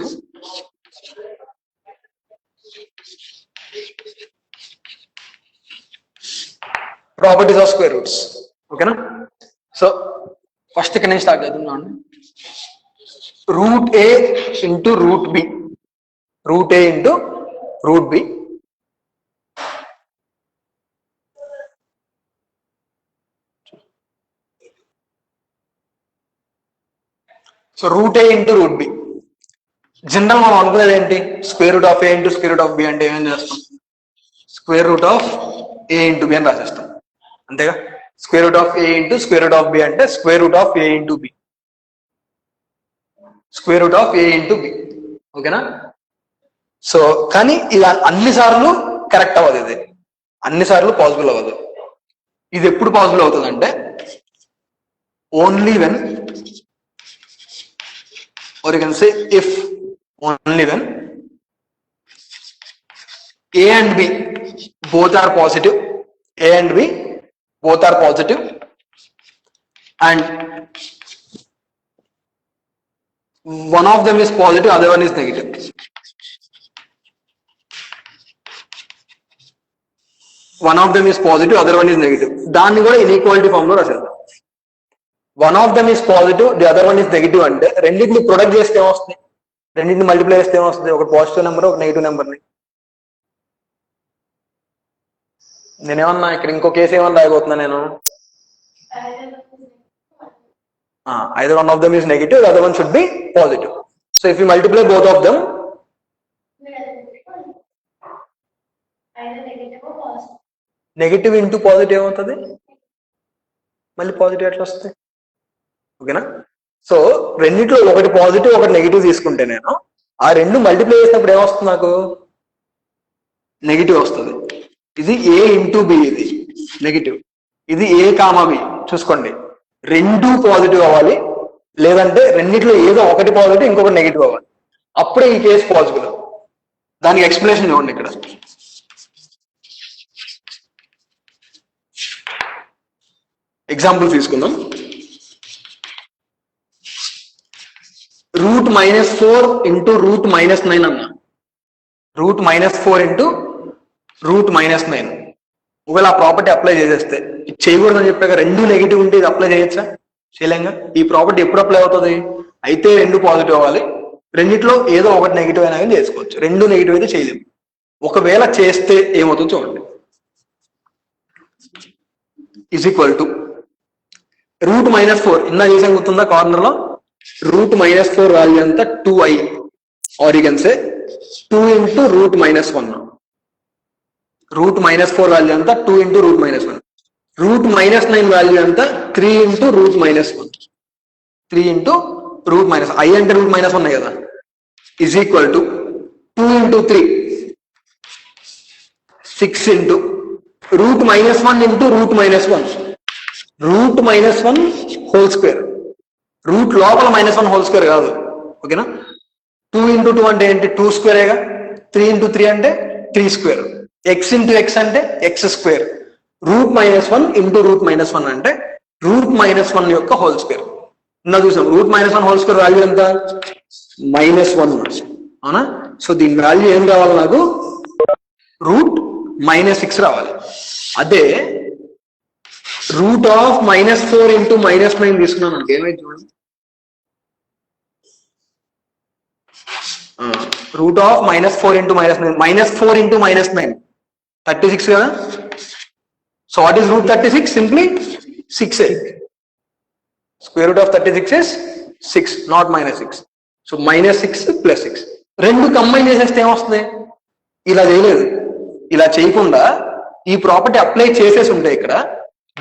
S1: Properties of square roots, ఓకేనా? సో ఫస్ట్ ఇక్కడ నుంచి స్టార్ట్ చేద్దాం. √a × √b, √a × √b. So root a into root b. General మనం అనుకునేది ఏంటి? Square root of a into square root of b అంటే ఏమేం చేస్తాం? Square root of a into b అని రాసేస్తాం, అంతేగా. Square root of a into square root of b అంటే square root of a into b, square root of a into b, ఓకేనా. So కానీ ఇలా అన్నిసార్లు కరెక్ట్ అవ్వదు, ఇది అన్నిసార్లు పాసిబుల్ అవ్వదు. ఇది ఎప్పుడు పాసిబుల్ అవుతుంది అంటే only when, or you can say if, only when A and B both are positive, A and B both are positive, and one of them is positive, other one is negative. One of them is positive, other one is negative. దాన్ని కూడా inequality form లో రాసేద్దాం. One of them is positive, the other one is negative అంటే రెండింటిని product చేస్తే ఏమొస్తుంది? రెండింటిని multiply చేస్తే ఏమొస్తుంది? ఒక పాజిటివ్ నెంబర్, ఒక నెగిటివ్ నెంబర్ని. నేనేమన్నా ఇక్కడ ఇంకో కేసు ఏమన్నా రాయబోతున్నా నేను? Either one of them is negative, the other one should be positive. So if you multiply both of them, negative into positive ఏమవుతుంది? మళ్ళీ పాజిటివ్ ఎట్లా వస్తుంది? ఓకేనా. సో రెండిట్లో ఒకటి పాజిటివ్ ఒకటి నెగిటివ్ తీసుకుంటే నేను ఆ రెండు మల్టిప్లై చేసినప్పుడు ఏమొస్తుంది? నాకు నెగిటివ్ వస్తుంది. ఇది ఏ ఇంటూ బి, ఇది నెగిటివ్. ఇది ఏ కామా బి. చూసుకోండి, రెండు పాజిటివ్ అవ్వాలి, లేదంటే రెండిట్లో ఏదో ఒకటి పాజిటివ్ ఇంకొకటి నెగిటివ్ అవ్వాలి, అప్పుడే ఈ కేసు పాజిబుల్. దానికి ఎక్స్ప్లెనేషన్ ఇవ్వండి. ఇక్కడ ఎగ్జాంపుల్ తీసుకుందాం. రూట్ -4 ఇంటూ రూట్ -9 అన్నా. Root -4 into root -9. ఒకవేళ ఆ ప్రాపర్టీ అప్లై చేసేస్తే, చేయకూడదని చెప్పాక రెండు నెగిటివ్ ఉంటే ఇది అప్లై చేయొచ్చా? చేయలేంగా. ఈ ప్రాపర్టీ ఎప్పుడు అప్లై అవుతుంది? అయితే రెండు పాజిటివ్ అవ్వాలి, రెండిట్లో ఏదో ఒకటి నెగిటివ్ అయినా కానీ చేసుకోవచ్చు. రెండు నెగిటివ్ అయితే చేయలేము. ఒకవేళ చేస్తే ఏమవుతుందో చూడండి. ఈజ్ ఈక్వల్ టు రూట్ -4 ఇందా చేసాం గుర్తుందా? కార్నర్ లో రూట్ -4 వాల్యూ అంతా 2i, or you can say 2 into root -1. Root -4 value అంతా 2 ఇంటూ రూట్ -1. రూట్ -9 వాల్యూ అంతా 3 into root -1. 3 into root i అంటే రూట్ -1 కదా, is equal to 2 into 3 6 into root -1 into root -1. Root -1 whole square. Root లోపల -1 whole square కాదు, ఓకేనా. 2 into 2 అంటే ఏంటి? 2 స్క్వేరేగా. 3 into 3 అంటే 3 స్క్వేర్. ఎక్స్ ఇంటూ ఎక్స్ అంటే x square. Root -1 into root -1 అంటే రూట్ -1 యొక్క హోల్ స్క్వేర్. ఇందా చూసాం రూట్ -1 హోల్ స్క్వేర్ వాల్యూ ఎంత? -1, అవునా. సో దీని వాల్యూ ఏం కావాలి నాకు? రూట్ -6 రావాలి. అదే రూట్ ఆఫ్ -4 ఇంటూ -9 తీసుకున్నాను అంటే ఏమైంది చూడండి. రూట్ ఆఫ్ -4 ఇంటూ -9, -4 ఇంటూ -9 36 కదా. So what is route 36? Simply 6. Square root of 36 is 6, not -6. So -6 + 6 రెండు కంబైన్ చేసేస్తే ఏమొస్తుంది? ఇలా చేయలేదు. ఇలా చేయకుండా ఈ ప్రాపర్టీ అప్లై చేసేసి ఉంటే ఇక్కడ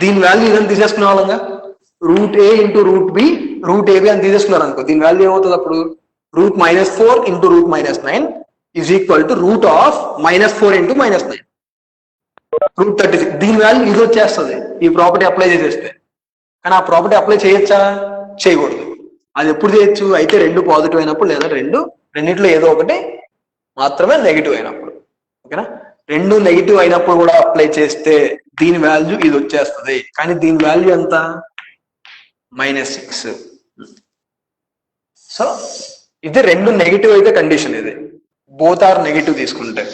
S1: దీని వాల్యూ ఇదని తీసేసుకునే వాళ్ళంగా. Root a into root b, root a b అని తీసేసుకున్నారు అనుకో, దీని వాల్యూ ఏమవుతుంది అప్పుడు? Root -4 into root -9 is equal to root of -4 into -9, root 36. దీని వాల్యూ ఇది వచ్చేస్తుంది ఈ ప్రాపర్టీ అప్లై చేసేస్తే. కానీ ఆ ప్రాపర్టీ అప్లై చేయొచ్చా? చేయకూడదు. అది ఎప్పుడు చేయొచ్చు? అయితే రెండు పాజిటివ్ అయినప్పుడు, లేదా రెండిట్లో ఏదో ఒకటి మాత్రమే నెగిటివ్ అయినప్పుడు, ఓకేనా. రెండు నెగిటివ్ అయినప్పుడు కూడా అప్లై చేస్తే దీని వాల్యూ ఇది వచ్చేస్తుంది. కానీ దీని వాల్యూ ఎంత? -6. సో ఇది రెండు నెగిటివ్ అయితే కండిషన్. ఇది బోత్ ఆర్ నెగిటివ్ తీసుకుంటే,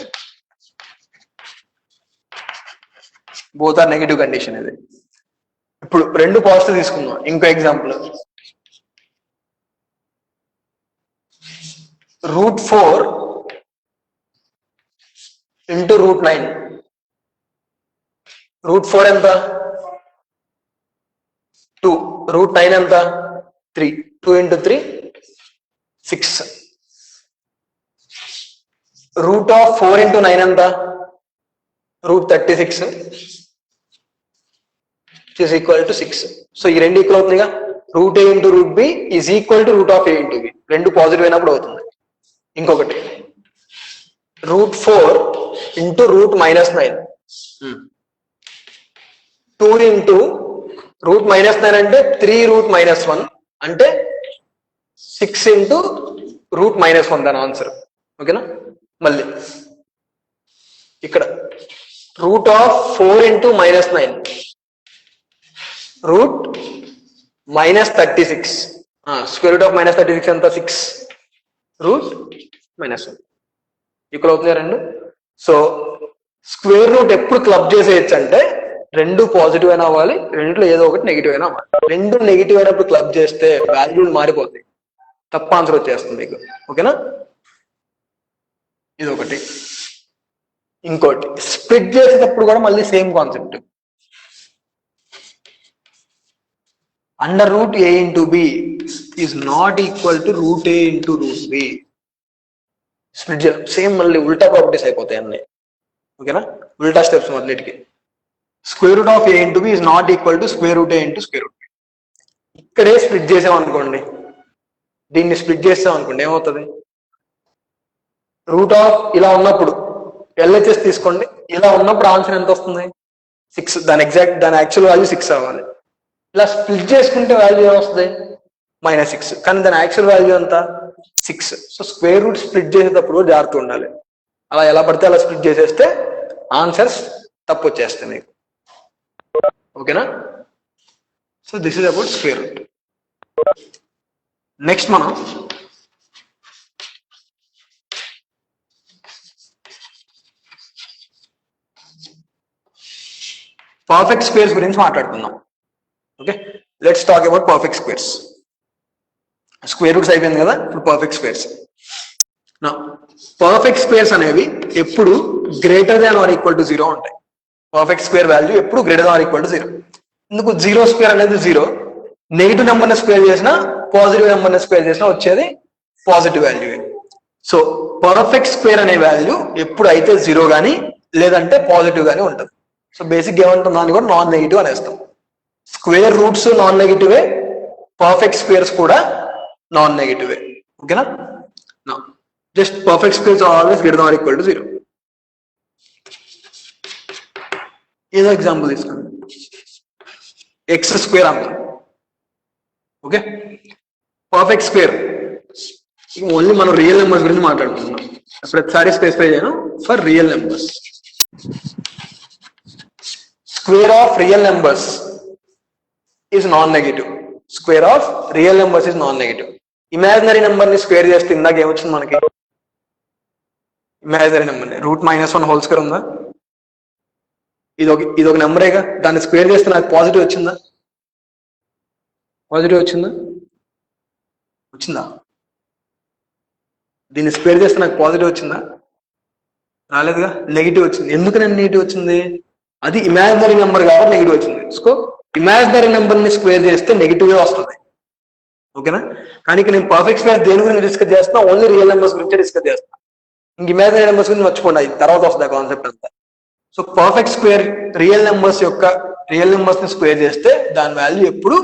S1: బోత్ ఆర్ నెగిటివ్ కండిషన్ ఇది. ఇప్పుడు రెండు పాజిటివ్ తీసుకుందాం. ఇంకో ఎగ్జాంపుల్, √4 ఇంటూ √9. √4 ఎంత? 2. √9 ఎంత? 3. 2 ఇంటూ 3 6. రూట్ ఆఫ్ 4 into 9 ఎంత? Root 36 is equal to 6. So ఈ రెండు ఈక్వల్ అవుతుందిగా. Root a into root b is equal to root of a into b. రెండు పాజిటివ్ అయినప్పుడు అవుతుంది. ఇంకొకటి root 4 into root -9. 2 into root -9 అంటే 3 రూట్ -1 అంటే 6 ఇంటూ రూట్ -1 దాని ఆన్సర్. ఓకేనా? మళ్ళీ ఇక్కడ root of 4 into -9 root -36. Square root of -36 ఎంత? 6 రూట్ -1 ఈక్వల్ అవుతుంది రెండు. సో స్క్వేర్ రూట్ ఎప్పుడు క్లబ్ చేసేయచ్చు అంటే రెండు పాజిటివ్ అయినా అవ్వాలి, రెండిట్లో ఏదో ఒకటి నెగిటివ్ అయినా అవ్వాలి. రెండు నెగిటివ్ అయినప్పుడు క్లబ్ చేస్తే వాల్యూలు మారిపోతాయి, తప్ప ఆన్సర్ వచ్చేస్తుంది మీకు. ఓకేనా? ఇది ఒకటి. ఇంకోటి స్ప్లిట్ చేసేటప్పుడు కూడా మళ్ళీ same concept. Under root a into b is not equal to root a into root b. Split same మళ్ళీ ఉల్టా ప్రాపర్టీస్ అయిపోతాయి అన్నీ. ఓకేనా? ఉల్టా స్టెప్స్ మొదలెటికి. Square root of a into b is not equal to square root a into square root b. ఇక్కడే split చేసామనుకోండి, దీన్ని స్ప్లిట్ చేసామనుకోండి ఏమవుతుంది? రూట్ ఆఫ్ ఇలా ఉన్నప్పుడు LHS తీసుకోండి, ఇలా ఉన్నప్పుడు ఆన్సర్ ఎంత వస్తుంది? 6. దాని యాక్చువల్ వాల్యూ 6 అవ్వాలి. ఇలా స్ప్లిట్ చేసుకుంటే వాల్యూ ఏమొస్తుంది? -6. కానీ దాని యాక్చువల్ వాల్యూ ఎంత? 6. సో స్క్వేర్ రూట్ స్ప్లిట్ చేసేటప్పుడు జాగ్రత్త ఉండాలి. అలా ఎలా పడితే అలా స్ప్లిట్ చేసేస్తే ఆన్సర్స్ తప్పు వచ్చేస్తాయి మీకు. ఓకేనా? So this is about square root. Next మనం పర్ఫెక్ట్ స్క్వేర్స్ గురించి మాట్లాడుకుందాం. Okay, let's talk about perfect squares. Square roots అయిపోయింది కదా, ఇప్పుడు పర్ఫెక్ట్ స్క్వేర్స్. నా పర్ఫెక్ట్ స్క్వేర్స్ అనేవి ఎప్పుడు greater than or equal to 0 ఉంటాయి. పర్ఫెక్ట్ స్క్వేర్ వాల్యూ ఎప్పుడు greater than or equal to 0. ఎందుకు? 0 స్క్వేర్ అనేది 0. నెగిటివ్ నెంబర్ని స్క్వేర్ చేసినా, పాజిటివ్ నెంబర్ని స్క్వేర్ చేసినా వచ్చేది positive value. So perfect square అనే వాల్యూ ఎప్పుడు అయితే 0 కానీ లేదంటే పాజిటివ్ గానీ ఉంటుంది. సో బేసిక్ ఏమంటుంది? దాన్ని కూడా నాన్ నెగిటివ్ అనేస్తాం. స్క్వేర్ రూట్స్ నాన్ నెగిటివే, పర్ఫెక్ట్ స్క్వేర్స్ కూడా నాన్ నెగిటివే. ఓకేనా? నా just perfect squares are always greater than or equal to 0. ఏదో ఎగ్జాంపుల్ తీసుకోండి, ఎక్స్ స్క్వేర్ అంటాం. ఓకే, పర్ఫెక్ట్ స్క్వేర్ ఓన్లీ మనం రియల్ నెంబర్స్ గురించి మాట్లాడుకుంటున్నాం. ప్రతిసారి స్పెసిఫై చేయను for real numbers. Square of real numbers is non negative. Square of real numbers is non negative. Imaginary number ని square చేస్తే ఇందాక ఏమొచ్చింది మనకి? ఇమాజినరీ నెంబర్ ని రూట్ -1 హోల్ స్క్వేర్ ఉందా? ఇది ఒక నెంబరేగా, దాన్ని స్క్వేర్ చేస్తే నాకు పాజిటివ్ వచ్చిందా? పాజిటివ్ వచ్చిందా? దీన్ని స్క్వేర్ చేస్తే నాకు పాజిటివ్ వచ్చిందా? రాలేదుగా, నెగిటివ్ వచ్చింది. ఎందుకు నేను నెగిటివ్ వచ్చింది? అది ఇమాజినరీ నెంబర్ కాబట్టి నెగిటివ్ వచ్చింది. సో ఇమాజినరీ నెంబర్ ని స్క్వేర్ చేస్తే నెగిటివ్ వస్తుంది. ఓకేనా? కానీ నేను పర్ఫెక్ట్ స్క్వేర్ దేని గురించి డిస్కస్ చేస్తున్నా? ఓన్లీ రియల్ నెంబర్స్ గురించి డిస్కస్ చేస్తున్నా. ఇంక ఇమాజినరీ నెంబర్స్ గురించి మర్చిపోండి, అది తర్వాత వస్తుంది ఆ కాన్సెప్ట్ అంతా. So perfect square real numbers ని స్క్వేర్ చేస్తే దాని వాల్యూ ఎప్పుడు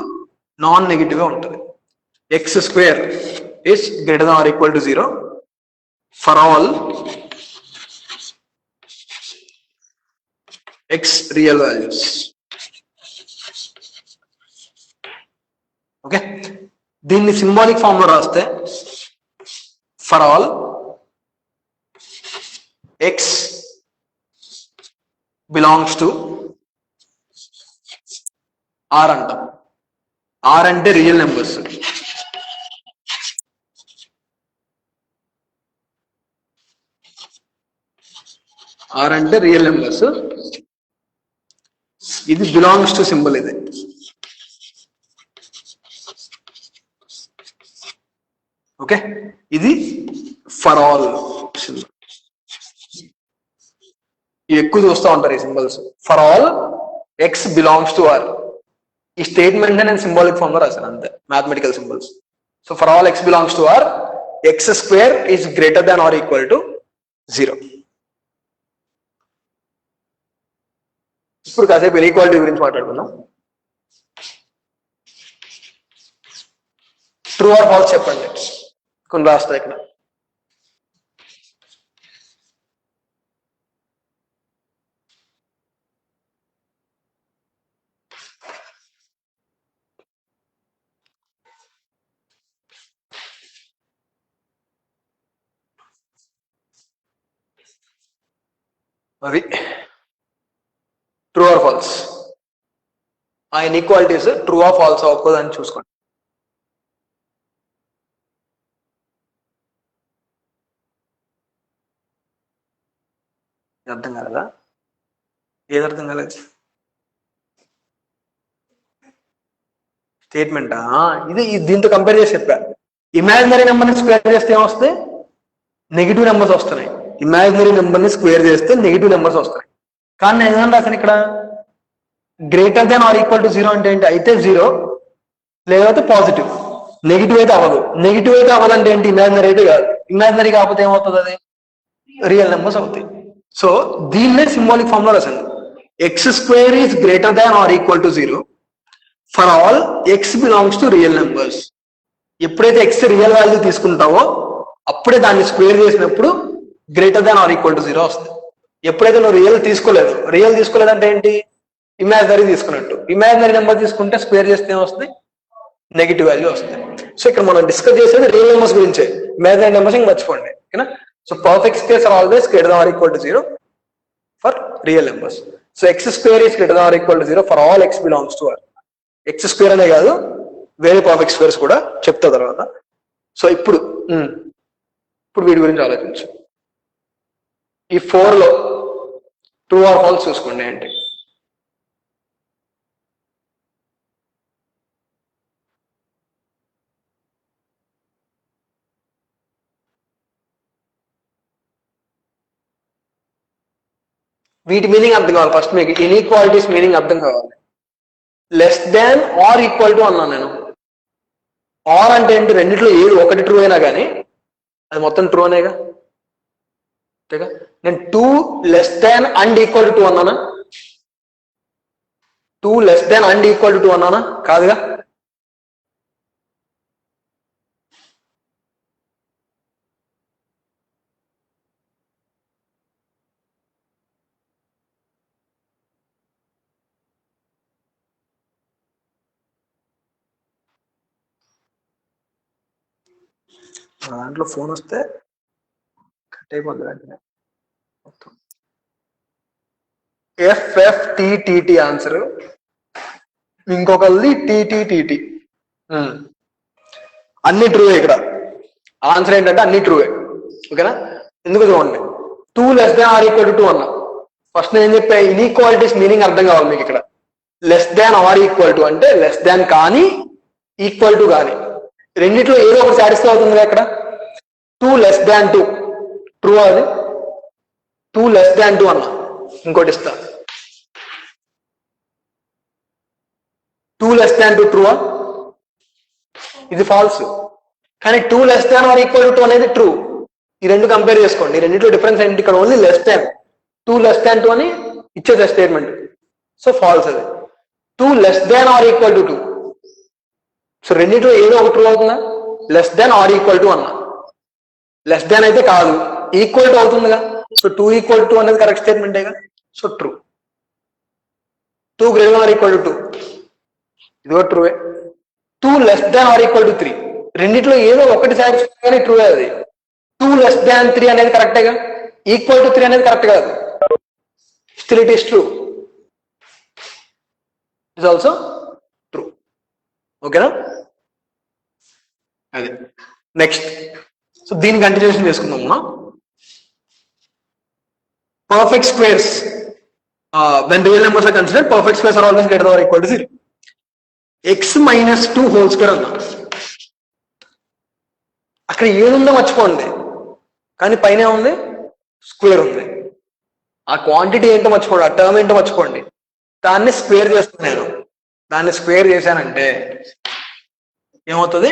S1: నాన్ నెగిటివ్ గా ఉంటుంది. X square is greater than or equal to 0 for all x real values. Okay, దీన్ని సింబాలిక్ ఫామ్ లో రాస్తే for all x belongs to R అంటాం. ఆర్ అంటే రియల్ నెంబర్స్. ఆర్ అంటే రియల్ నెంబర్స్. ఇది బిలాంగ్స్ టు సింబల్. ఇది okay, ఇది for all symbol. ఎక్కువ చూస్తూ ఉంటారు ఈ symbols. For all x belongs to R. ఈ స్టేట్మెంట్ నేను సింబాలిక్ ఫామ్ లో రాశాను అంతే, mathematical symbols. So for all x belongs to R x square is greater than or equal to 0. ఇప్పుడు కాసేపు ఇన్ఈక్వాలిటీ గురించి మాట్లాడుకుందాం. ట్రూ ఆర్ ఫాల్స్ చెప్పండి. కొన్ని రాస్తా ఇక్కడ. అది ట్రూ ఆర్ ఫాల్స్. ఆ ఇన్ఈక్వాలిటీస్ ట్రూ ఆర్ ఫాల్స్ అవ్వకూడదని చూసుకోండి. అర్థం కాలేదా? ఏది అర్థం కాలేదు? స్టేట్మెంటా? ఇది దీంతో కంపేర్ చేసి చెప్పా. ఇమాజినరీ నెంబర్ని స్క్వేర్ చేస్తే ఏమొస్తాయి? నెగిటివ్ నెంబర్స్ వస్తున్నాయి. ఇమాజినరీ నెంబర్ని స్క్వేర్ చేస్తే నెగిటివ్ నెంబర్స్ వస్తాయి. కానీ నేను ఏమన్నా రాసాను ఇక్కడ, greater than or equal to 0 అంటే ఏంటి? అయితే 0 లేకపోతే పాజిటివ్. నెగిటివ్ అయితే అవ్వదు. నెగిటివ్ అయితే అవ్వదంటే ఏంటి? ఇమాజినరీ అయితే కాదు. ఇమాజినరీ కాకపోతే ఏమవుతుంది? అది రియల్ నెంబర్స్ అవుతాయి. సో దీన్నే సింబాలిక్ ఫామ్ లో రాశాను. X square is greater than or equal to 0 for all x belongs to real numbers. ఎప్పుడైతే ఎక్స్ రియల్ వాల్యూ తీసుకుంటావో అప్పుడే దాన్ని స్క్వేర్ చేసినప్పుడు greater than or equal to 0 వస్తుంది. ఎప్పుడైతే నువ్వు రియల్ తీసుకోలేదంటే ఏంటి? ఇమాజినరీ తీసుకున్నట్టు. ఇమాజినరీ నెంబర్ తీసుకుంటే స్క్వేర్ చేస్తే ఏమొస్తుంది? నెగిటివ్ వాల్యూ వస్తుంది. సో ఇక్కడ మనం డిస్కస్ చేసేది రియల్ నెంబర్స్ గురించే. ఇమాజినరీ నెంబర్స్ ఇంక మర్చిపోండి. ఓకేనా? So perfect squares are always greater than or equal to 0 for real numbers. So x square is greater than or equal to 0 for all x belongs to R. X square అనే కాదు, వేరే perfect squares కూడా చెప్తా తర్వాత. So ఇప్పుడు వీటి గురించి ఆలోచించు. ఈ 4 లో ట్రూ ఆర్ ఫాల్స్ చూసుకోండి ఏంటి. వీటి మీనింగ్ అర్థం కావాలి. ఫస్ట్ మీకు ఇన్ఈక్వాలిటీస్ మీనింగ్ అర్థం కావాలి. Less than or equal to అన్నాను నేను. ఆర్ అంటే ఏంటి? రెండిట్లో ఏది ఒకటి ట్రూ అయినా కానీ అది మొత్తం ట్రూ అనేగా. అంతేగా? నేను 2 less than and equal to 2 అన్నానా? 2 less than and equal to 2 అన్నానా? కాదుగా. దాంట్లో ఫోన్ వస్తే కట్ అయిపోద్ది వెంటనే. FFTTT ఆన్సర్, ఇంకొకరిది TTTT. అన్ని ట్రూవే. ఇక్కడ ఆన్సర్ ఏంటంటే అన్ని ట్రూవే. ఓకేనా? ఎందుకు చూడండి, 2 less than or equal to 2 అన్నా. ఫస్ట్ నేను చెప్పే ఇన్ఈక్వాలిటీస్ మీనింగ్ అర్థం కావాలి మీకు. ఇక్కడ less than or equal to అంటే లెస్ దాన్ కానీ ఈక్వల్ టు కానీ రెండిట్లో ఏదో ఒకటి సాటిస్ఫై అవుతుంది. అక్కడ 2 లెస్ దాన్ 2 ట్రూ. అది 2 లెస్ దాన్ 2 అన్నా. ఇంకోటి ఇస్తా, 2 లెస్ దాన్ 2 ట్రూవా? ఇది ఫాల్స్. కానీ 2 less than or equal to 2 అనేది ట్రూ. ఈ రెండు కంపేర్ చేసుకోండి. ఈ రెండిట్లో డిఫరెన్స్ ఏంటి? ఇక్కడ only less than. 2 less than 2 అని ఇచ్చేది స్టేట్మెంట్. సో ఫాల్స్ అది. 2 less than or equal to 2. So రెండిట్లో ఏదో ఒక ట్రూ అవుతుందా? Less than or equal to అన్నా. లెస్ దాన్ అయితే కాదు, ఈక్వల్ టు అవుతుందిగా. సో 2 ఈక్వల్ టు అనేది కరెక్ట్ స్టేట్మెంటేగా. So true. 2 greater than or equal to 2 ఇది కూడా ట్రూవే. 2 less than or equal to 3 రెండిట్లో ఏదో ఒకటి సాటిస్ఫై కానీ ట్రూవే అది. 2 లెస్ దాన్ 3 అనేది కరెక్టేగా. ఈక్వల్ టు 3 అనేది కరెక్ట్ కాదు. Still it is true. Is also true. ఓకేనా? అది నెక్స్ట్. సో దీని కంటిన్యూషన్ చేసుకుందాం మనం. Perfect squares when real numbers are considered, perfect squares are always greater than or equal to 0. x minus 2 whole square అన్నా. అక్కడ ఏముందో మర్చిపోండి, కానీ పైన ఉంది స్క్వేర్ ఉంది. ఆ క్వాంటిటీ ఏంటో మర్చిపోండి, ఆ టర్మ్ ఏంటో మర్చిపోండి. దాన్ని స్క్వేర్ చేస్తున్నాను. దాన్ని స్క్వేర్ చేశానంటే ఏమవుతుంది?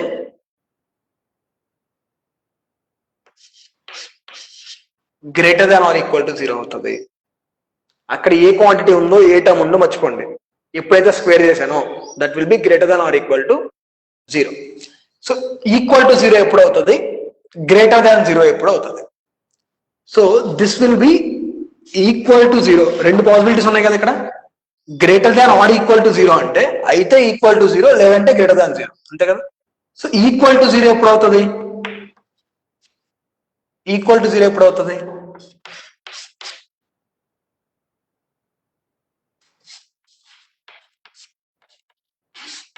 S1: Greater than or equal to 0 అవుతుంది. అక్కడ ఏ క్వాంటిటీ ఉందో ఏ టర్మ్ ఉందో మర్చిపోండి. ఎప్పుడైతే స్క్వేర్ చేశానో that will be greater than or equal to 0. So equal to 0 ఎప్పుడు అవుతుంది, గ్రేటర్ దాన్ 0 ఎప్పుడు అవుతుంది. So this will be equal to 0. రెండు పాసిబిలిటీస్ ఉన్నాయి కదా ఇక్కడ. Greater than or equal to 0 అంటే అయితే ఈక్వల్ టు 0 లేదంటే గ్రేటర్ దాన్ 0 అంతే కదా. సో ఈక్వల్ టు 0 ఎప్పుడు అవుతుంది, ఈక్వల్ టు 0 ఎప్పుడు అవుతుంది,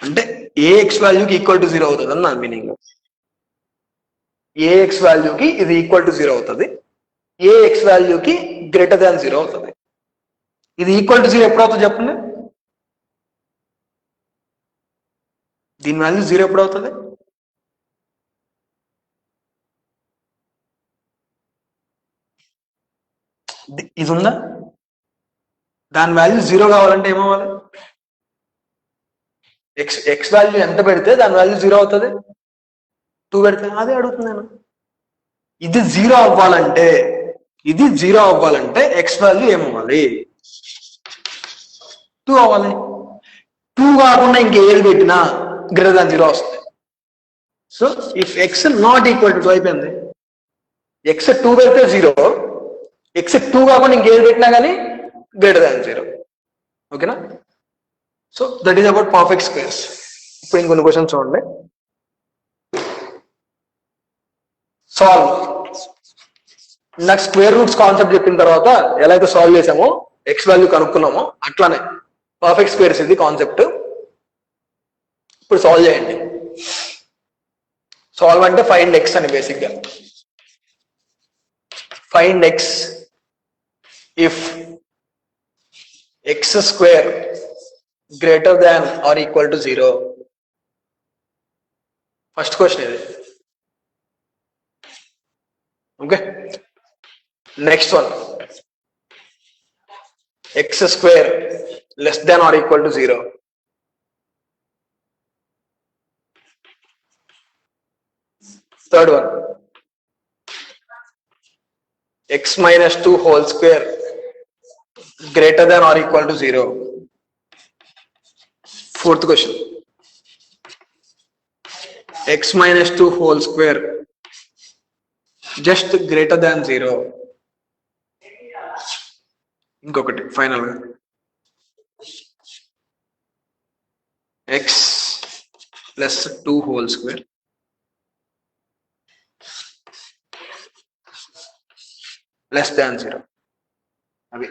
S1: అంటే ఏఎక్స్ వాల్యూకి ఈక్వల్ టు 0 అవుతుంది అని నా మీనింగ్. ఏఎక్స్ వాల్యూకి ఇది ఈక్వల్ టు 0 అవుతుంది, ఏఎక్స్ వాల్యూకి గ్రేటర్ దాన్ 0 అవుతుంది. ఇది ఈక్వల్ టు 0 ఎప్పుడు అవుతుంది చెప్పండి, దీని వాల్యూ 0 ఎప్పుడు అవుతుంది, ఇది ఉందా, దాని వాల్యూ 0 కావాలంటే ఏమవ్వాలి, ఎక్స్ వాల్యూ ఎంత పెడితే దాని వాల్యూ 0 అవుతుంది, 2 పెడితే. అదే అడుగుతున్నాను. ఇది 0 అవ్వాలంటే, ఇది 0 అవ్వాలంటే ఎక్స్ వాల్యూ ఏమవ్వాలి, 2 అవ్వాలి. 2 కాకుండా ఇంకేది పెట్టినా గ్రేటర్ దాన్ 0 వస్తుంది. So if X not equal to 2 అయిపోయింది. ఎక్స్ 2 పెడితే 0, ఎక్స్ 2 కాకుండా ఇంకేది పెట్టినా కానీ గ్రేటర్ దాన్ 0. ఓకేనా. So that is about perfect squares. ఇప్పుడు ఇంకొన్ని క్వశ్చన్స్ చూడండి. సాల్వ్. నాకు స్క్వేర్ రూట్స్ కాన్సెప్ట్ చెప్పిన తర్వాత ఎలా అయితే సాల్వ్ చేసామో, ఎక్స్ వాల్యూ కనుక్కున్నామో అట్లానే పర్ఫెక్ట్ స్క్వేర్స్ ఇది కాన్సెప్ట్. ఇప్పుడు సాల్వ్ చేయండి. సాల్వ్ అంటే ఫైండ్ ఎక్స్ అని బేసిక్ గా. Find x if x square greater than or equal to 0. First question ఇది. Okay. Next one, x square less than or equal to 0. Third one, x minus 2 whole square greater than or equal to 0. Fourth question, x minus 2 whole square just greater than 0. ఇంకొకటి final గా, x plus 2 whole square less than 0. అవి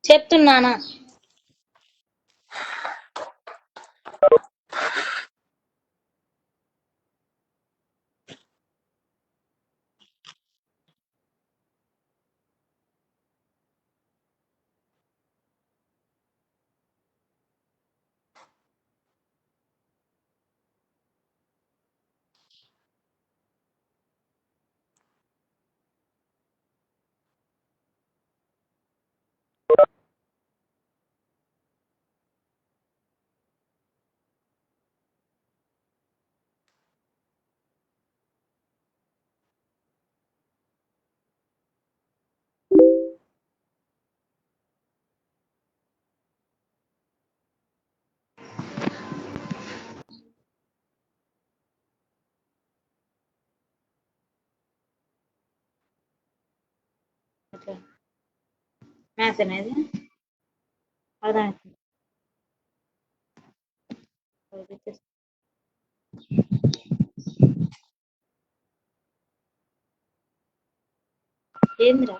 S3: చెప్తున్నానా. Maths అనేది అర్థమవుతుంది. ఏంద్రా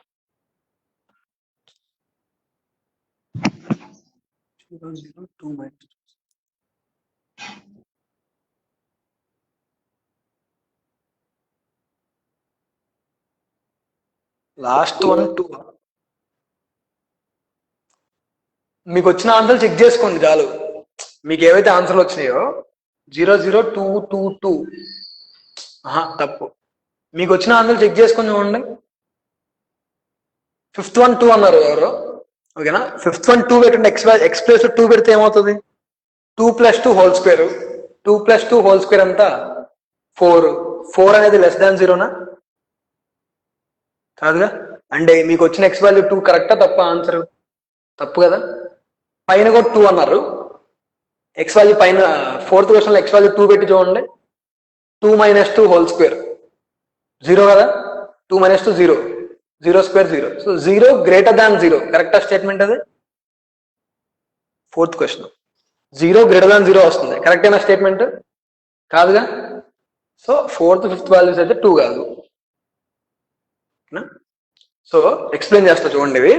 S1: last one 2. మీకు వచ్చిన answer check చేసుకోండి చాలు. మీకు ఏవైతే ఆన్సర్లు వచ్చినాయో 00222 తప్పు. మీకు వచ్చిన ఆన్సర్ చెక్ చేసుకొని చూడండి. ఫిఫ్త్ వన్ 2 అన్నారు ఎవరు? ఓకేనా, ఫిఫ్త్ వన్ 2 పెట్టండి. ఎక్స్ ప్లేస్ 2 పెడితే ఏమవుతుంది? 2 + 2 హోల్ స్క్వేర్. 2 + 2 హోల్ స్క్వేర్ అంతా 4 అనేది లెస్ దాన్ 0నా? కాదుగా. అంటే మీకు వచ్చిన ఎక్స్ వాల్యూ 2 కరెక్టా తప్ప? ఆన్సర్ తప్పు కదా. పైన కూడా 2 అన్నారు. ఎక్స్ వాల్యూ పైన ఫోర్త్ క్వశ్చన్ లో ఎక్స్ వాల్యూ 2 పెట్టి చూడండి. 2 - 2 హోల్ స్క్వేర్ 0 కదా. 2 - 2 0, 0 స్క్వేర్ 0. సో 0 గ్రేటర్ దాన్ 0 కరెక్టా స్టేట్మెంట్ అది? ఫోర్త్ క్వశ్చన్ 0 గ్రేటర్ దాన్ 0 వస్తుంది. కరెక్టేనా స్టేట్మెంట్? కాదుగా. సో ఫోర్త్ ఫిఫ్త్ వాల్యూస్ అయితే 2 కాదు. సో ఎక్స్ప్లెయిన్ చేస్తా చూడండి. ఇవి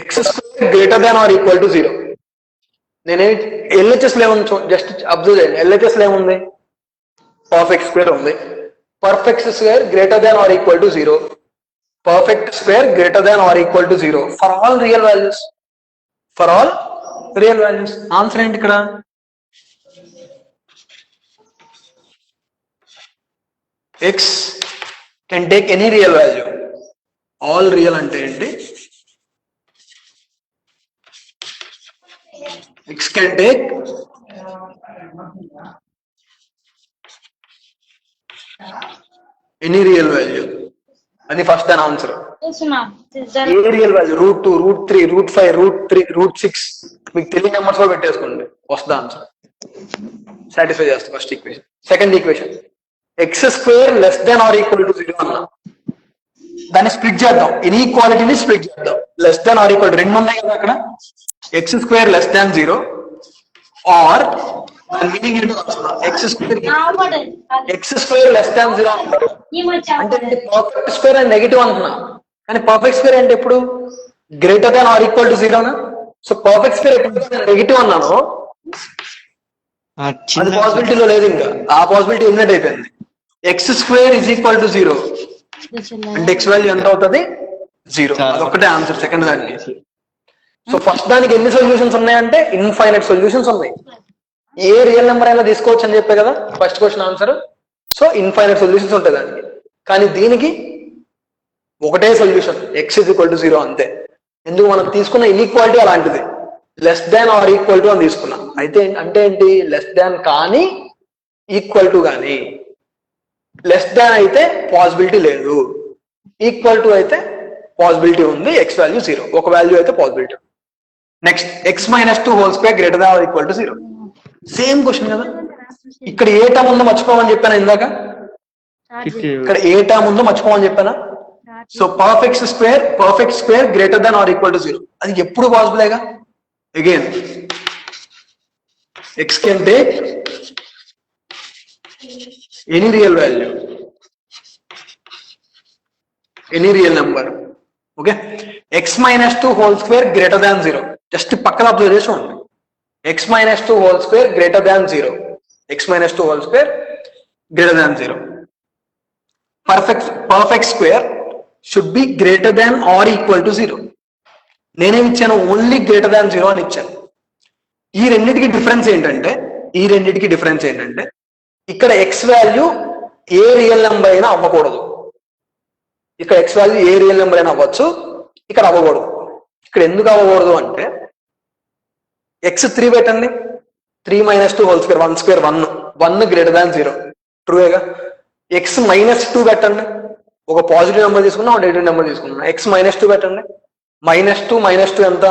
S1: x² greater than or equal to 0. నేనే LHS లో ఏముంది జస్ట్ అబ్జర్వ్ చేయండి. LHS లో ఏముంది? పర్ఫెక్ట్ స్క్వేర్ ఉంది. Perfect square greater than or equal to 0. Perfect square greater than or equal to 0 for all real values. For all real values. Answer ఏంటి ఇక్కడ? x can take any real value. All real అంటే ఏంటి? x can take any real value. అది first దాని answer. ఏ real value? √2, √3, √5, √3, √6 మీకు తెలియని numbers కూడా పెట్టేసుకోండి, వస్తుంది ఆన్సర్. సాటిస్ఫై చేస్తుంది first equation. Second equation x² less than or equal to 0 అన్నా. దాన్ని స్ప్లిట్ చేద్దాం. ఇన్ఈక్వాలిటీని స్ప్లిట్ చేద్దాం. లెస్ దాన్ ఆర్ ఈక్వల్ 2 ఉన్నాయి కదా అక్కడ. x² less than 0 are meaning ఏంటో x² లెస్ దాన్ 0 అంటారు. అంటే పర్ఫెక్ట్ స్క్వేర్ అని నెగిటివ్ అంటున్నా, కానీ పర్ఫెక్ట్ స్క్వేర్ అంటే ఎప్పుడు? Greater than or equal to 0నా. సో పర్ఫెక్ట్ స్క్వేర్ ఎప్పుడు నెగిటివ్ అన్నాను, అది పాసిబిలిటీలో లేదు. ఇంకా ఆ పాసిబిలిటీ ఎలిమినేట్ అయిపోయింది. x² = 0 అంటే x వాల్యూ ఎంత అవుతుంది? 0. అదొక్కటే ఆన్సర్ సెకండ్ దానికి. సో ఫస్ట్ దానికి ఎన్ని సొల్యూషన్స్ ఉన్నాయంటే ఇన్ఫైనైట్ సొల్యూషన్స్ ఉన్నాయి. ఏ రియల్ నెంబర్ అయినా తీసుకోవచ్చు అని చెప్పే కదా first question answer. So infinite solutions ఉంటాయి దానికి. కానీ దీనికి ఒకటే సొల్యూషన్, x = 0 అంతే. ఎందుకు? మనం తీసుకున్న ఇన్ఈక్వాలిటీ అలాంటిది. Less than or equal to అని తీసుకున్నాం. అయితే అంటే ఏంటి? లెస్ దాన్ కానీ ఈక్వల్ టు కానీ. లెస్ దాన్ అయితే పాసిబిలిటీ లేదు, ఈక్వల్ టు అయితే పాసిబిలిటీ ఉంది. x వాల్యూ 0, ఒక వాల్యూ అయితే possibility. Next x - 2 whole square greater than or equal to 0. Same question కదా. ఇక్కడ ఏ టర్మ్ ఉందో మర్చిపోమని చెప్పానా ఇందాక? ఇక్కడ ఏ టర్మ్ ఉందో మర్చిపోమని చెప్పానా? So perfect square greater than or equal to 0 అది ఎప్పుడు పాసిబులేగా. Again x can take any real value, any real number. Okay. x - 2 whole square greater than 0 just పక్కన అబ్జర్వ్ చేసి ఉండండి. x - 2 whole square greater than 0. x - 2 whole square greater than 0. Perfect square should be greater than or equal to 0. నేనేమి ఇచ్చాను? Only greater than 0 అని ఇచ్చాను. ఈ రెండింటికి difference ఏంటంటే ఇక్కడ x వాల్యూ ఏ రియల్ నెంబర్ అయినా అవ్వకూడదు. ఇక్కడ x వాల్యూ ఏ రియల్ నెంబర్ అయినా అవ్వచ్చు, ఇక్కడ అవ్వకూడదు. ఇక్కడ ఎందుకు అవ్వకూడదు అంటే x3 పెట్టండి. 3 - 2 whole square 1 square 1 greater than 0 ట్రూయేగా. x - 2 పెట్టండి. ఒక పాజిటివ్ నెంబర్ తీసుకున్నా, ఒక నెగిటివ్ నెంబర్ తీసుకున్నా. x - 2 పెట్టండి. -2 - 2 ఎంత?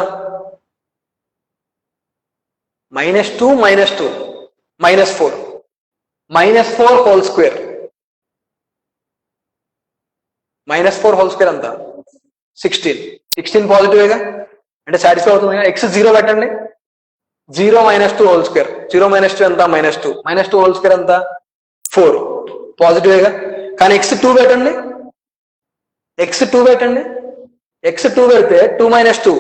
S1: -2 - 2 -4. -4 హోల్ స్క్వేర్. -4 హోల్ స్క్వేర్ ఎంత? 16 పాజిటివేగా అంటే సాటిస్ఫై అవుతుంది. x 0 పెట్టండి. 0 - 2 హోల్ స్క్వేర్. 0 - 2 ఎంత? -2. -2 హోల్ స్క్వేర్ ఎంత? 4 పాజిటివేగా. కానీ x2 పెట్టండి. x2 పెడితే 2 - 2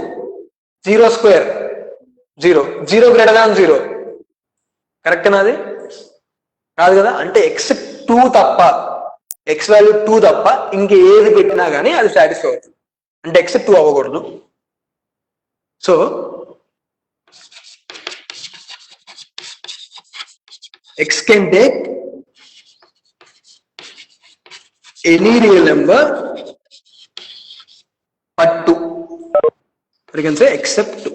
S1: 0 స్క్వేర్ 0 గ్రేటర్ దాన్ 0 కరెక్టేనా? అది కాదు కదా. అంటే x2 తప్ప, x వాల్యూ 2 తప్ప ఇంక ఏది పెట్టినా కానీ అది సాటిస్ఫై అవుతుంది. అంటే x 2 అవ్వకూడదు. So x can take any real number but 2. You can say except 2.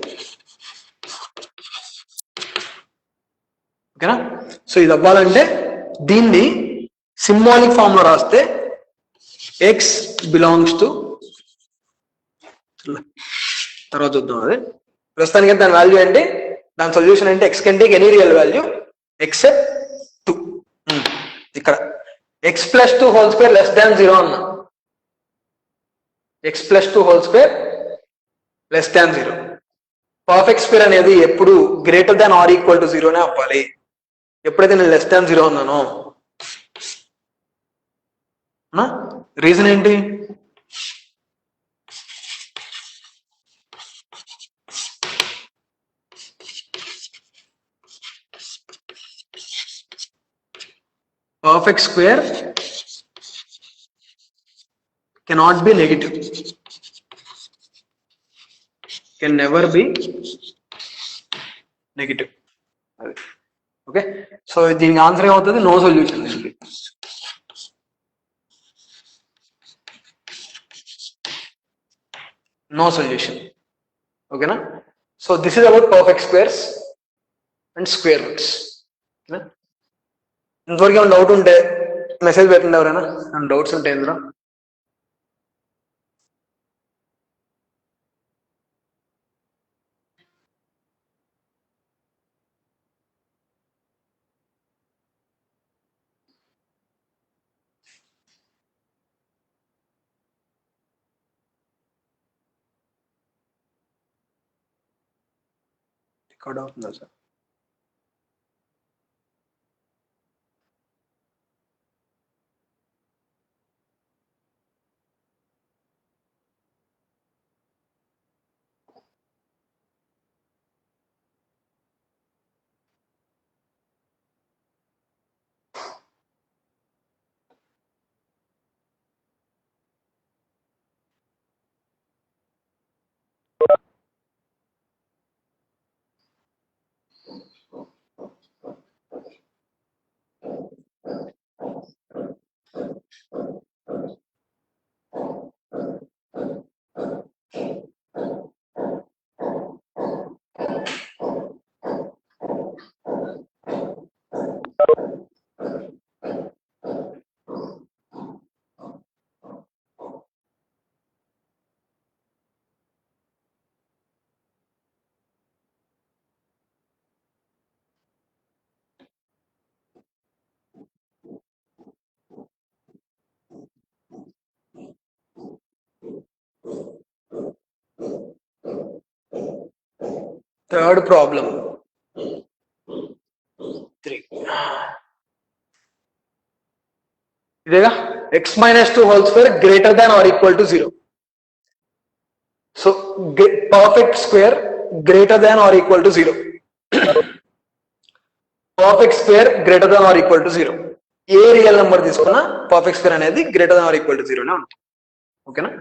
S1: ఓకేనా? సో ఇది అవ్వాలంటే దీన్ని సింబాలిక్ ఫామ్ లో రాస్తే x బిలాంగ్స్ టు, తర్వాత చూద్దాం అది. ప్రస్తుతానికి దాని వాల్యూ ఏంటి, దాని సొల్యూషన్ అంటే x can take any real value except 2. ఇక్కడ x plus 2 whole square less than 0 అన్నా. x plus 2 whole square less than 0. Perfect square అనేది ఎప్పుడు greater than or equal to 0 నే అవ్వాలి. ఎప్పుడైతే నేను లెస్ దాన్ 0 అన్నానో, రీజన్ ఏంటి, perfect square cannot be negative, can never be negative. Okay, so దీనికి answer ఏమవుతుంది, నో సొల్యూషన్. దీనికి నో సొల్యూషన్. ఓకేనా? So this is about perfect squares and square roots. ఇంతవరకు ఏమైనా డౌట్ ఉంటే మెసేజ్ పెట్టండి ఎవరైనా, డౌట్స్ ఉంటే ఇందులో. రికార్డ్ అవుతుందా సార్? Third problem 3. ఇదేగా x minus 2 whole square greater than or equal to 0. So perfect square greater than or equal to 0. Perfect square greater than or equal to 0. A real number తీసుకున్నా perfect square అనేది greater than or equal to 0 నే ఉంటుంది. ఓకేనా?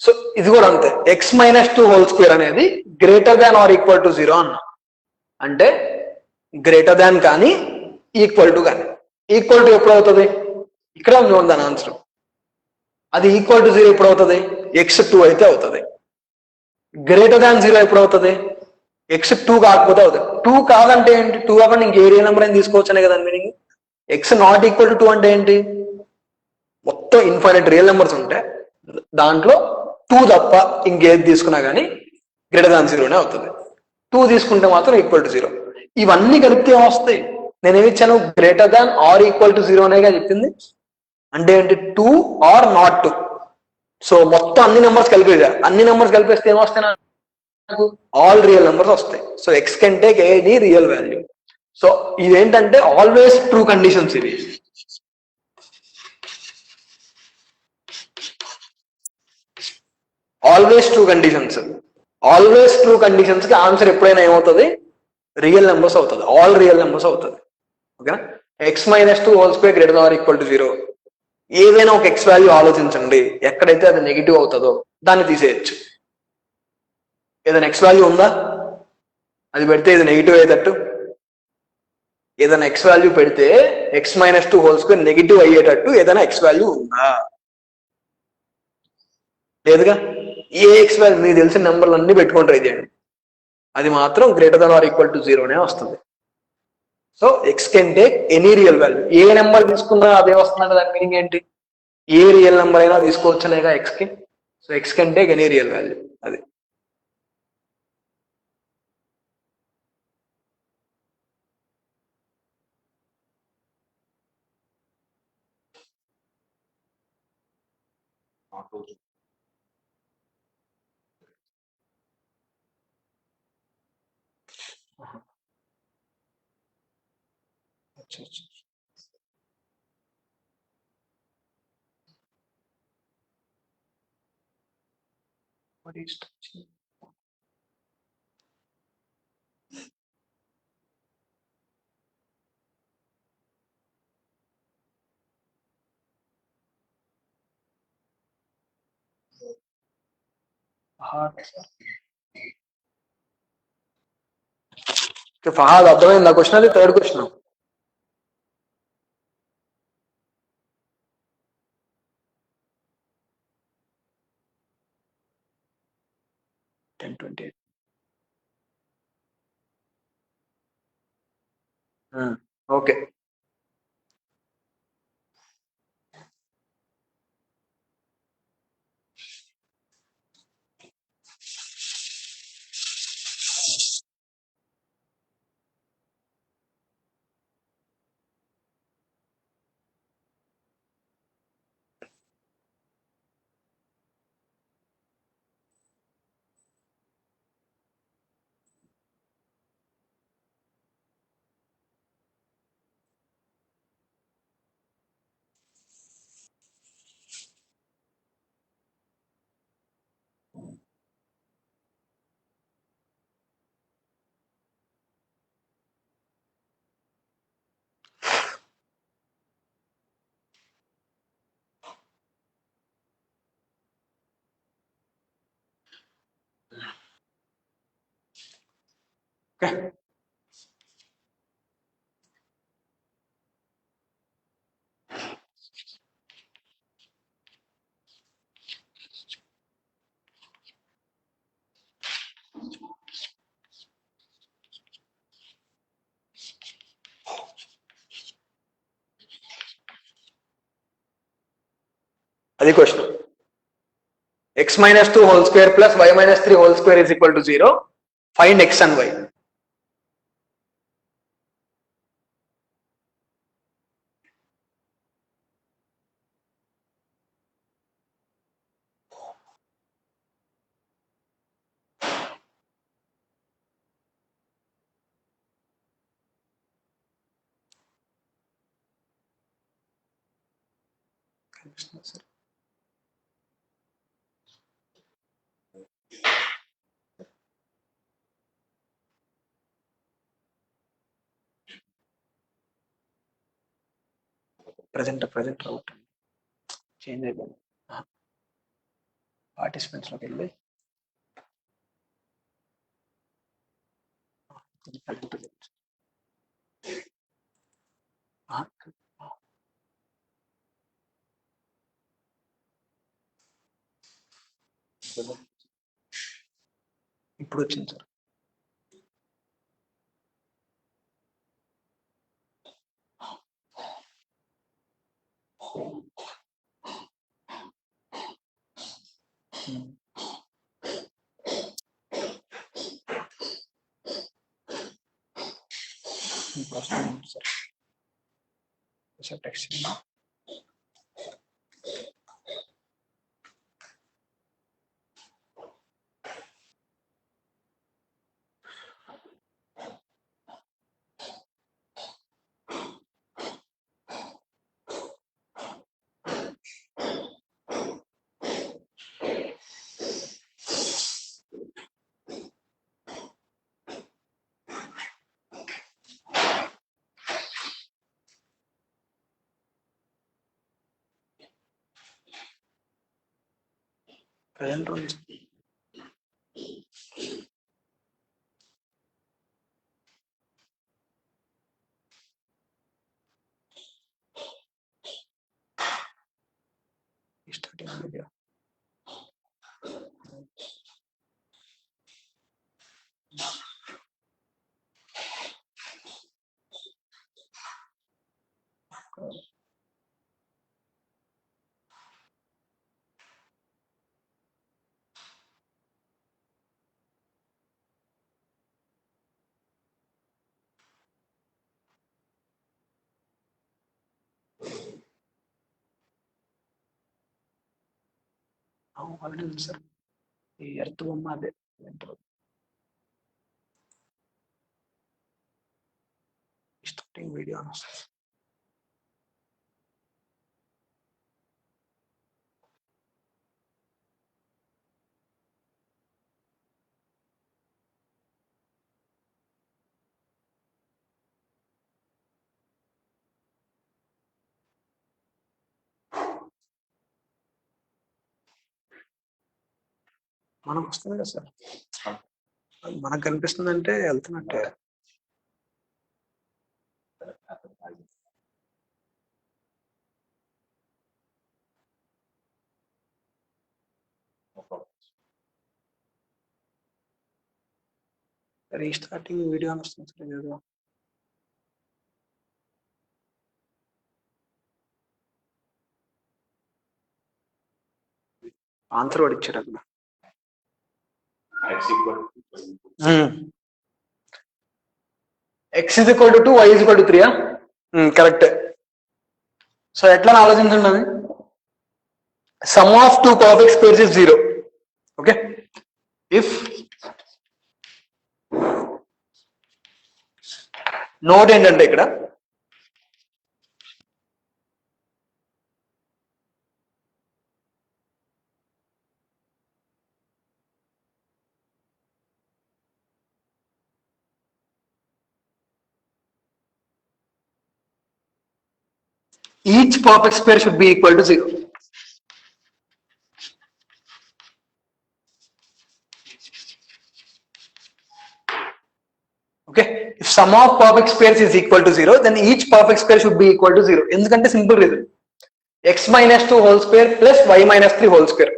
S1: So ఇది కూడా అంతే, x minus 2 whole square అనేది greater than or equal to 0 అన్నా. అంటే గ్రేటర్ దాన్ కానీ ఈక్వల్ టు కానీ. ఈక్వల్ టు ఎప్పుడు అవుతుంది, ఇక్కడ ఉంది దాని ఆన్సర్. అది ఈక్వల్ టు 0 ఎప్పుడు అవుతుంది, x2 అయితే అవుతుంది. గ్రేటర్ దాన్ 0 ఎప్పుడు అవుతుంది, x2 కాకపోతే అవుతుంది. 2 కాదంటే ఏంటి, 2 కాకుండా ఇంకే రియల్ నెంబర్ అని తీసుకోవచ్చనే కదా meaning. x not equal to 2 అంటే ఏంటి, మొత్తం ఇన్ఫైనైట్ రియల్ నెంబర్స్ ఉంటే దాంట్లో 2 తప్ప ఇంకేది తీసుకున్నా కానీ గ్రేటర్ దాన్ 0నే అవుతుంది. 2 తీసుకుంటే మాత్రం ఈక్వల్ టు 0. ఇవన్నీ కలిపితే వస్తాయి. నేనేమి ఇచ్చాను, greater than or equal to 0 అనేగా చెప్పింది. అంటే ఏంటి, 2 ఆర్ నాట్ 2. సో మొత్తం అన్ని నెంబర్స్ కలిపేదా, అన్ని నెంబర్స్ కలిపేస్తే ఏమొస్తాయి నాకు, ఆల్ రియల్ నెంబర్స్ వస్తాయి. So x can take any real value. So ఇదేంటంటే ఆల్వేస్ ట్రూ కండిషన్స్. ఇవి always true conditions. Always true conditions కి ఆన్సర్ ఎప్పుడైనా ఏమవుతుంది, రియల్ నెంబర్స్ అవుతుంది, ఆల్ రియల్ నెంబర్స్ అవుతుంది. ఓకేనా? x minus 2 whole square greater than or equal to 0. ఏదైనా ఒక x వాల్యూ ఆలోచించండి, ఎక్కడైతే అది నెగిటివ్ అవుతుందో దాన్ని తీసేయచ్చు. ఏదైనా x వాల్యూ ఉందా, అది పెడితే ఇది నెగిటివ్ అయ్యేటట్టు. ఏదైనా ఎక్స్ వాల్యూ పెడితే X minus 2 whole square negative అయ్యేటట్టు ఏదైనా ఎక్స్ వాల్యూ ఉందా? లేదుగా. ఏ ఎక్స్ వాల్యూ మీకు తెలిసిన నెంబర్లు అన్ని పెట్టుకొని ట్రై చేయండి, అది మాత్రం greater than or equal to జీరోనే వస్తుంది. So x can take any real value. ఏ నెంబర్ తీసుకున్నా అదే వస్తుందంటే దాని మీనింగ్ ఏంటి? ఏ రియల్ నెంబర్ అయినా తీసుకోవచ్చునేగా ఎక్స్ కి. So x can take any real value. అది What is touching? ఫహాద్ అర్థమైంది నా క్వశ్చన్? అది థర్డ్ క్వశ్చన్. 10:28. ఓకే. అది question. X minus 2 whole square plus y minus 3 whole square is equal to 0. Find x and y. Present out change అయిపోయింది. Participants లోకి వెళ్ళి ఇప్పుడు వచ్చింది sir. Sir text present already sir ఈ earth బొమ్మ అదే starting video మనం వస్తుంది కదా సార్, మనకు కనిపిస్తుంది అంటే వెళ్తున్నట్టే. రీస్టార్టింగ్ వీడియో అని వస్తుంది సార్ ఏదో. ఆన్సర్ వాడు ఇచ్చాడు అక్కడ. x is equal to 2, y is equal to 3. Correct. So ఎట్లా ఆలోచించండి అది, some of two perfect squares is 0. Okay, if note ఏంటంటే ఇక్కడ each perfect square should be equal to 0. Okay, if sum of perfect squares is equal to 0, then each perfect square should be equal to 0. ఎందుకంటే simple reason, x minus 2 whole square plus y minus 3 whole square.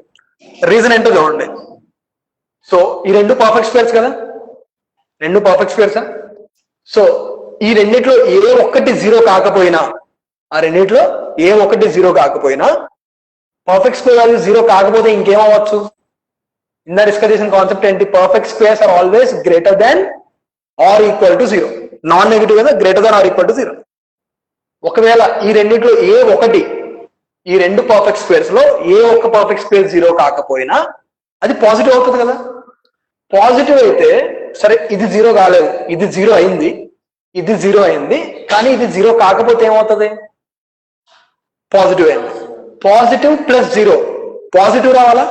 S1: Reason ఏంటో చూడండి. So ఈ రెండు perfect squares కదా, రెండు perfect squares. So ఈ రెండిట్లో ఏ ఒక్కటి 0 కాకపోయినా, ఆ రెండిట్లో ఏ ఒక్కటి 0 కాకపోయినా, పర్ఫెక్ట్ స్క్వేర్ వాల్యూ 0 కాకపోతే ఇంకేమవచ్చు, ఇందా డిస్కస్ చేసిన కాన్సెప్ట్ ఏంటి, perfect squares are always greater than or equal to 0. Non negative కదా, greater than or equal to 0. ఒకవేళ ఈ రెండిట్లో ఏ ఒకటి, ఈ రెండు పర్ఫెక్ట్ స్క్వేర్స్ లో ఏ ఒక్క పర్ఫెక్ట్ స్క్వేర్ 0 కాకపోయినా అది పాజిటివ్ అవుతుంది కదా. పాజిటివ్ అయితే సరే, ఇది 0 కాలేదు, ఇది 0 అయింది, ఇది 0 అయింది, కానీ ఇది 0 కాకపోతే ఏమవుతుంది, పాజిటివ్ అయింది. పాజిటివ్ ప్లస్ 0, పాజిటివ్ రావాలా.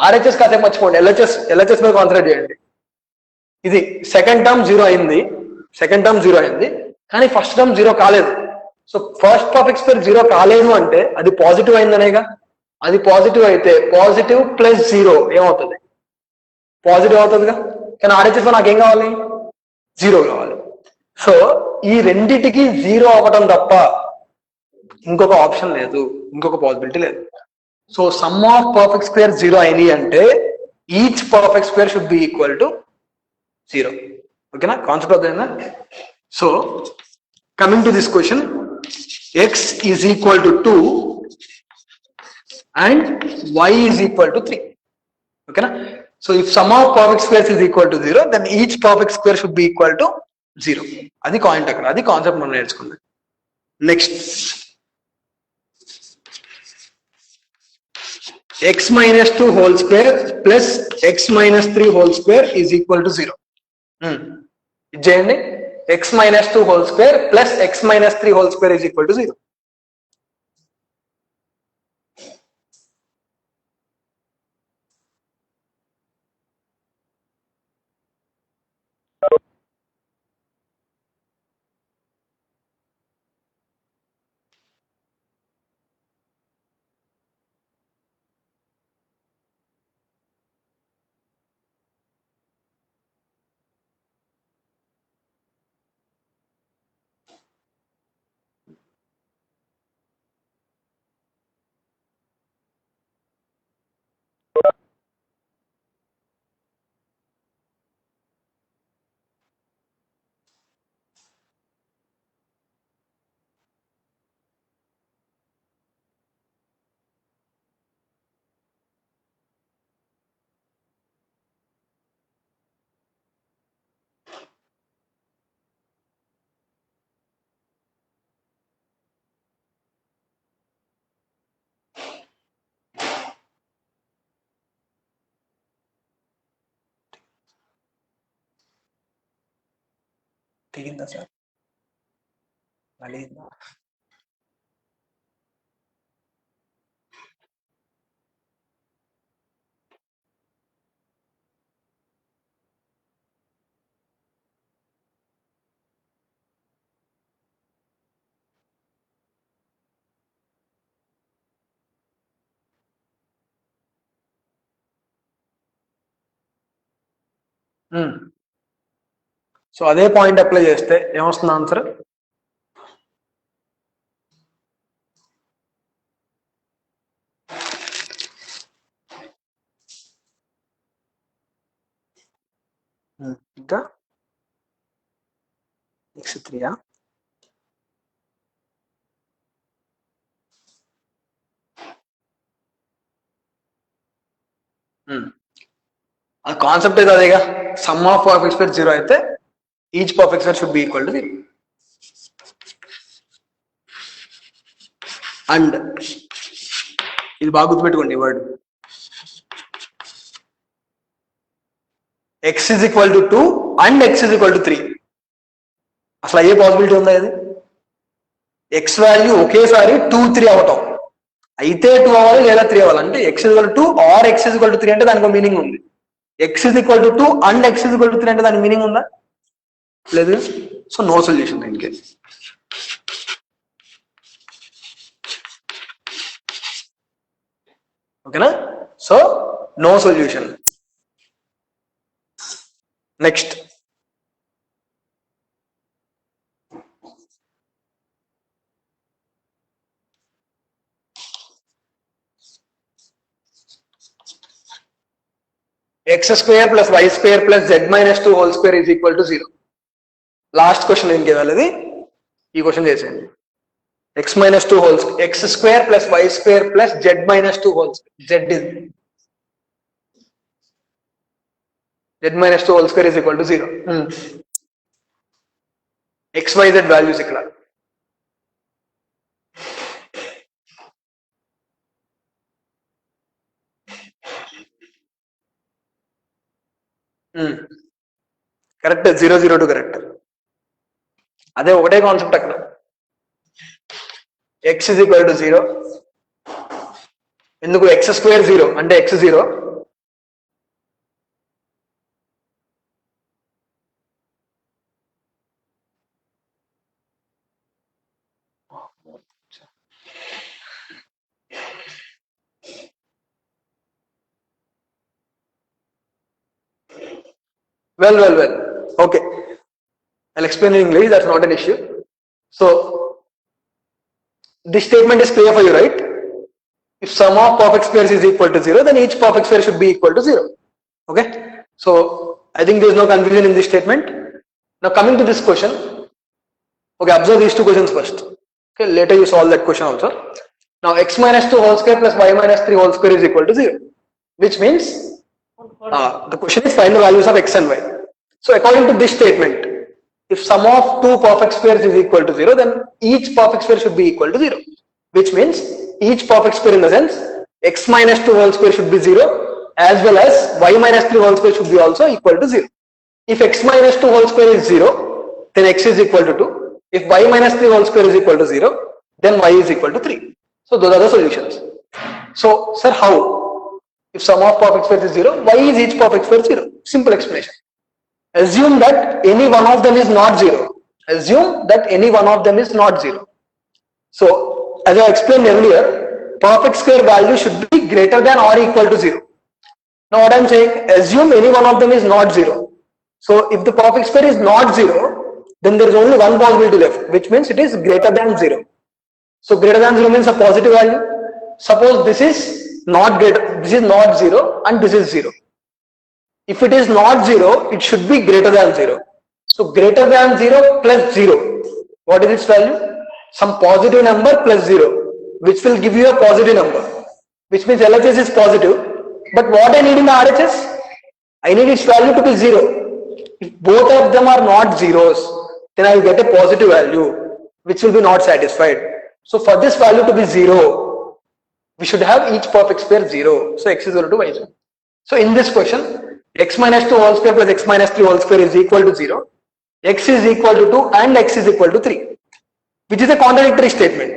S1: ఆర్హెచ్ఎస్ కాసేపు మర్చిపోండి, ఎల్హెచ్ఎస్ మీద కాన్సన్ట్రేట్ చేయండి. ఇది సెకండ్ టర్మ్ 0 అయింది, సెకండ్ టర్మ్ 0 అయింది, కానీ ఫస్ట్ టర్మ్ 0 కాలేదు. సో ఫస్ట్ పర్ఫెక్ట్ స్క్వేర్ 0 కాలేదు అంటే అది పాజిటివ్ అయిందనేగా. అది పాజిటివ్ అయితే పాజిటివ్ ప్లస్ 0 ఏమవుతుంది, పాజిటివ్ అవుతుందిగా. కానీ ఆర్హెచ్ఎస్ లో నాకేం కావాలి, 0 కావాలి. సో ఈ రెండిటికి 0 అవ్వటం తప్ప ఇంకొక ఆప్షన్ లేదు, ఇంకొక పాసిబిలిటీ లేదు. So some of perfect square 0 అయినాయి అంటే each perfect square should B equal to 0. ఓకేనా, కాన్సెప్ట్ అవుతుందా. So coming to this question, x is equal to 2 and y is equal to 3. ఓకేనా. So if some of perfect squares is equal to 0, then each perfect square should be equal to 0. అది coined అక్కడ, అది concept మనం నేర్చుకుందాం. Next, x minus 2 whole square plus x minus 3 whole square is equal to 0. ఇది చేయండి, x minus 2 whole square plus x minus 3 whole square is equal to 0. దిగిందా sir మళ్ళీ so అదే point apply చేస్తే ఏమొస్తుంది ఆన్సర్? ఇంకా x3 ఆ concept అయితే అదేగా, సమ్ ఆఫ్ పర్ఫెక్ట్ స్క్వేర్ 0 అయితే each perfect square should B equal to 0. And ఇది బాగా గుర్తుపెట్టుకోండి word, x is equal to 2 and x is equal to 3. అసలు అయ్యే పాసిబిలిటీ ఉందా? ఇది x వాల్యూ ఒకేసారి 2, 3 అవటం, అయితే 2 అవ్వాలి లేదా 3 అవ్వాలి. అంటే x is equal to 2 or x is equal to 3 అంటే దానికి మీనింగ్ ఉంది. x is equal to 2 and x is equal to 3 అంటే దానికి మీనింగ్ ఉందా? లేదు. సో నో సొల్యూషన్ దీనికి. ఓకేనా? So no solution. Next x square plus y square plus z minus 2 whole square is equal to 0. Last question ఏం చేయాలి? ఈ question చేసేయండి. x minus 2 whole square, x square plus y square plus z minus 2 whole square. z minus 2 whole square is equal to 0. x, y, z values ఇక్కడ. Correct, 0, 0, 2 correct. అదే ఒకటే concept అక్కడ. x is equal to 0. ఎందుకు? x square 0 అంటే x 0. Well. Okay. I'll explain in English. That's not an issue. So, this statement is clear for you, right? If sum of perfect squares is equal to 0, then each perfect square should be equal to 0. Okay? So, I think there is no confusion in this statement. Now, coming to this question. Okay, observe these two questions first. Okay, later you solve that question also. Now, x minus 2 whole square plus y minus 3 whole square is equal to 0. Which means, the question is find the values of x and y. So according to this statement, if sum of two perfect squares is equal to 0, then each perfect square should be equal to 0. Which means each perfect square in the sense x minus 2 whole square should be 0 as well as y minus 3 whole square should be also equal to 0. If x minus 2 whole square is 0, then x is equal to 2. If y minus 3 whole square is equal to 0, then y is equal to 3. So those are the solutions. So sir, how? If sum of perfect squares is 0, why is each perfect square 0? Simple explanation. Assume that any one of them is not 0. Assume that any one of them is not 0. So, as I explained earlier, perfect square value should be greater than or equal to 0. Now what I am saying, assume any one of them is not 0. So, if the perfect square is not 0, then there is only one possibility left, which means it is greater than 0. So, greater than 0 means a positive value. Suppose this is not greater, this is not 0 and this is 0. If it is not 0, it should be greater than 0. So greater than 0 plus 0. What is its value? Some positive number plus 0, which will give you a positive number. Which means LHS is positive. But what I need in the RHS? I need its value to be 0. If both of them are not zeros, then I will get a positive value, which will be not satisfied. So for this value to be 0, we should have each perfect square 0. So x is equal to y. So in this question, x minus 2 whole square plus x minus 3 whole square is equal to 0. x is equal to 2 and x is equal to 3, which is a contradictory statement.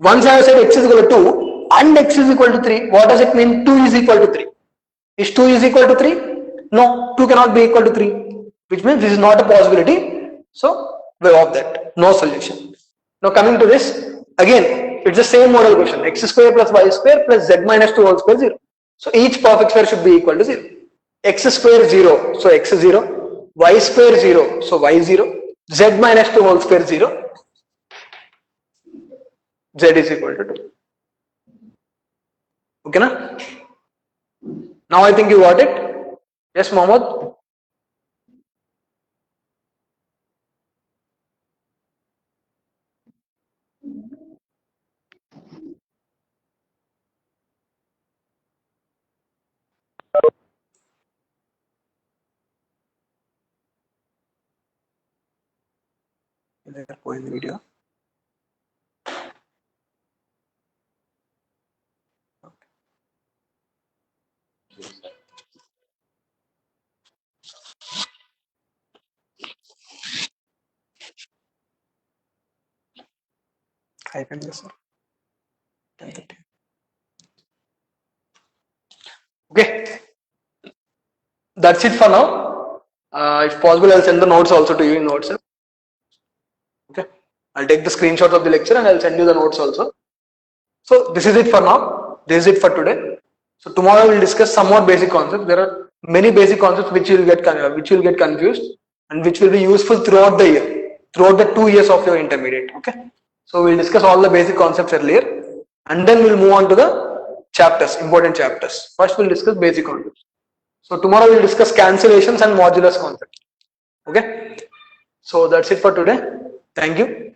S1: Once I have said x is equal to 2 and x is equal to 3, what does it mean 2 is equal to 3? Is 2 is equal to 3? No, 2 cannot be equal to 3, which means this is not a possibility. So way off that, no solution. Now coming to this, again, it's the same model question, x square plus y square plus z minus 2 whole square 0. So each perfect square should be equal to 0. X square 0, so x is 0, y square 0, so y is 0, z minus 2 whole square 0, z is equal to 2. Okay, na? Now I think you got it. Yes, Mohammed? Video. Okay, that's it for now. If possible, I'll send the notes also to you in WhatsApp. Okay, I'll take the screenshots of the lecture and I'll send you the notes also. So this is it for now. This is it for today. So tomorrow we'll discuss some more basic concepts. There are many basic concepts which will get confused and which will be useful throughout the year, throughout the 2 years of your intermediate. Okay. So we'll discuss all the basic concepts earlier, and then we'll move on to the chapters, important chapters. First we'll discuss basic concepts. So tomorrow we'll discuss cancellations and modulus concept. Okay. So that's it for today. Thank you.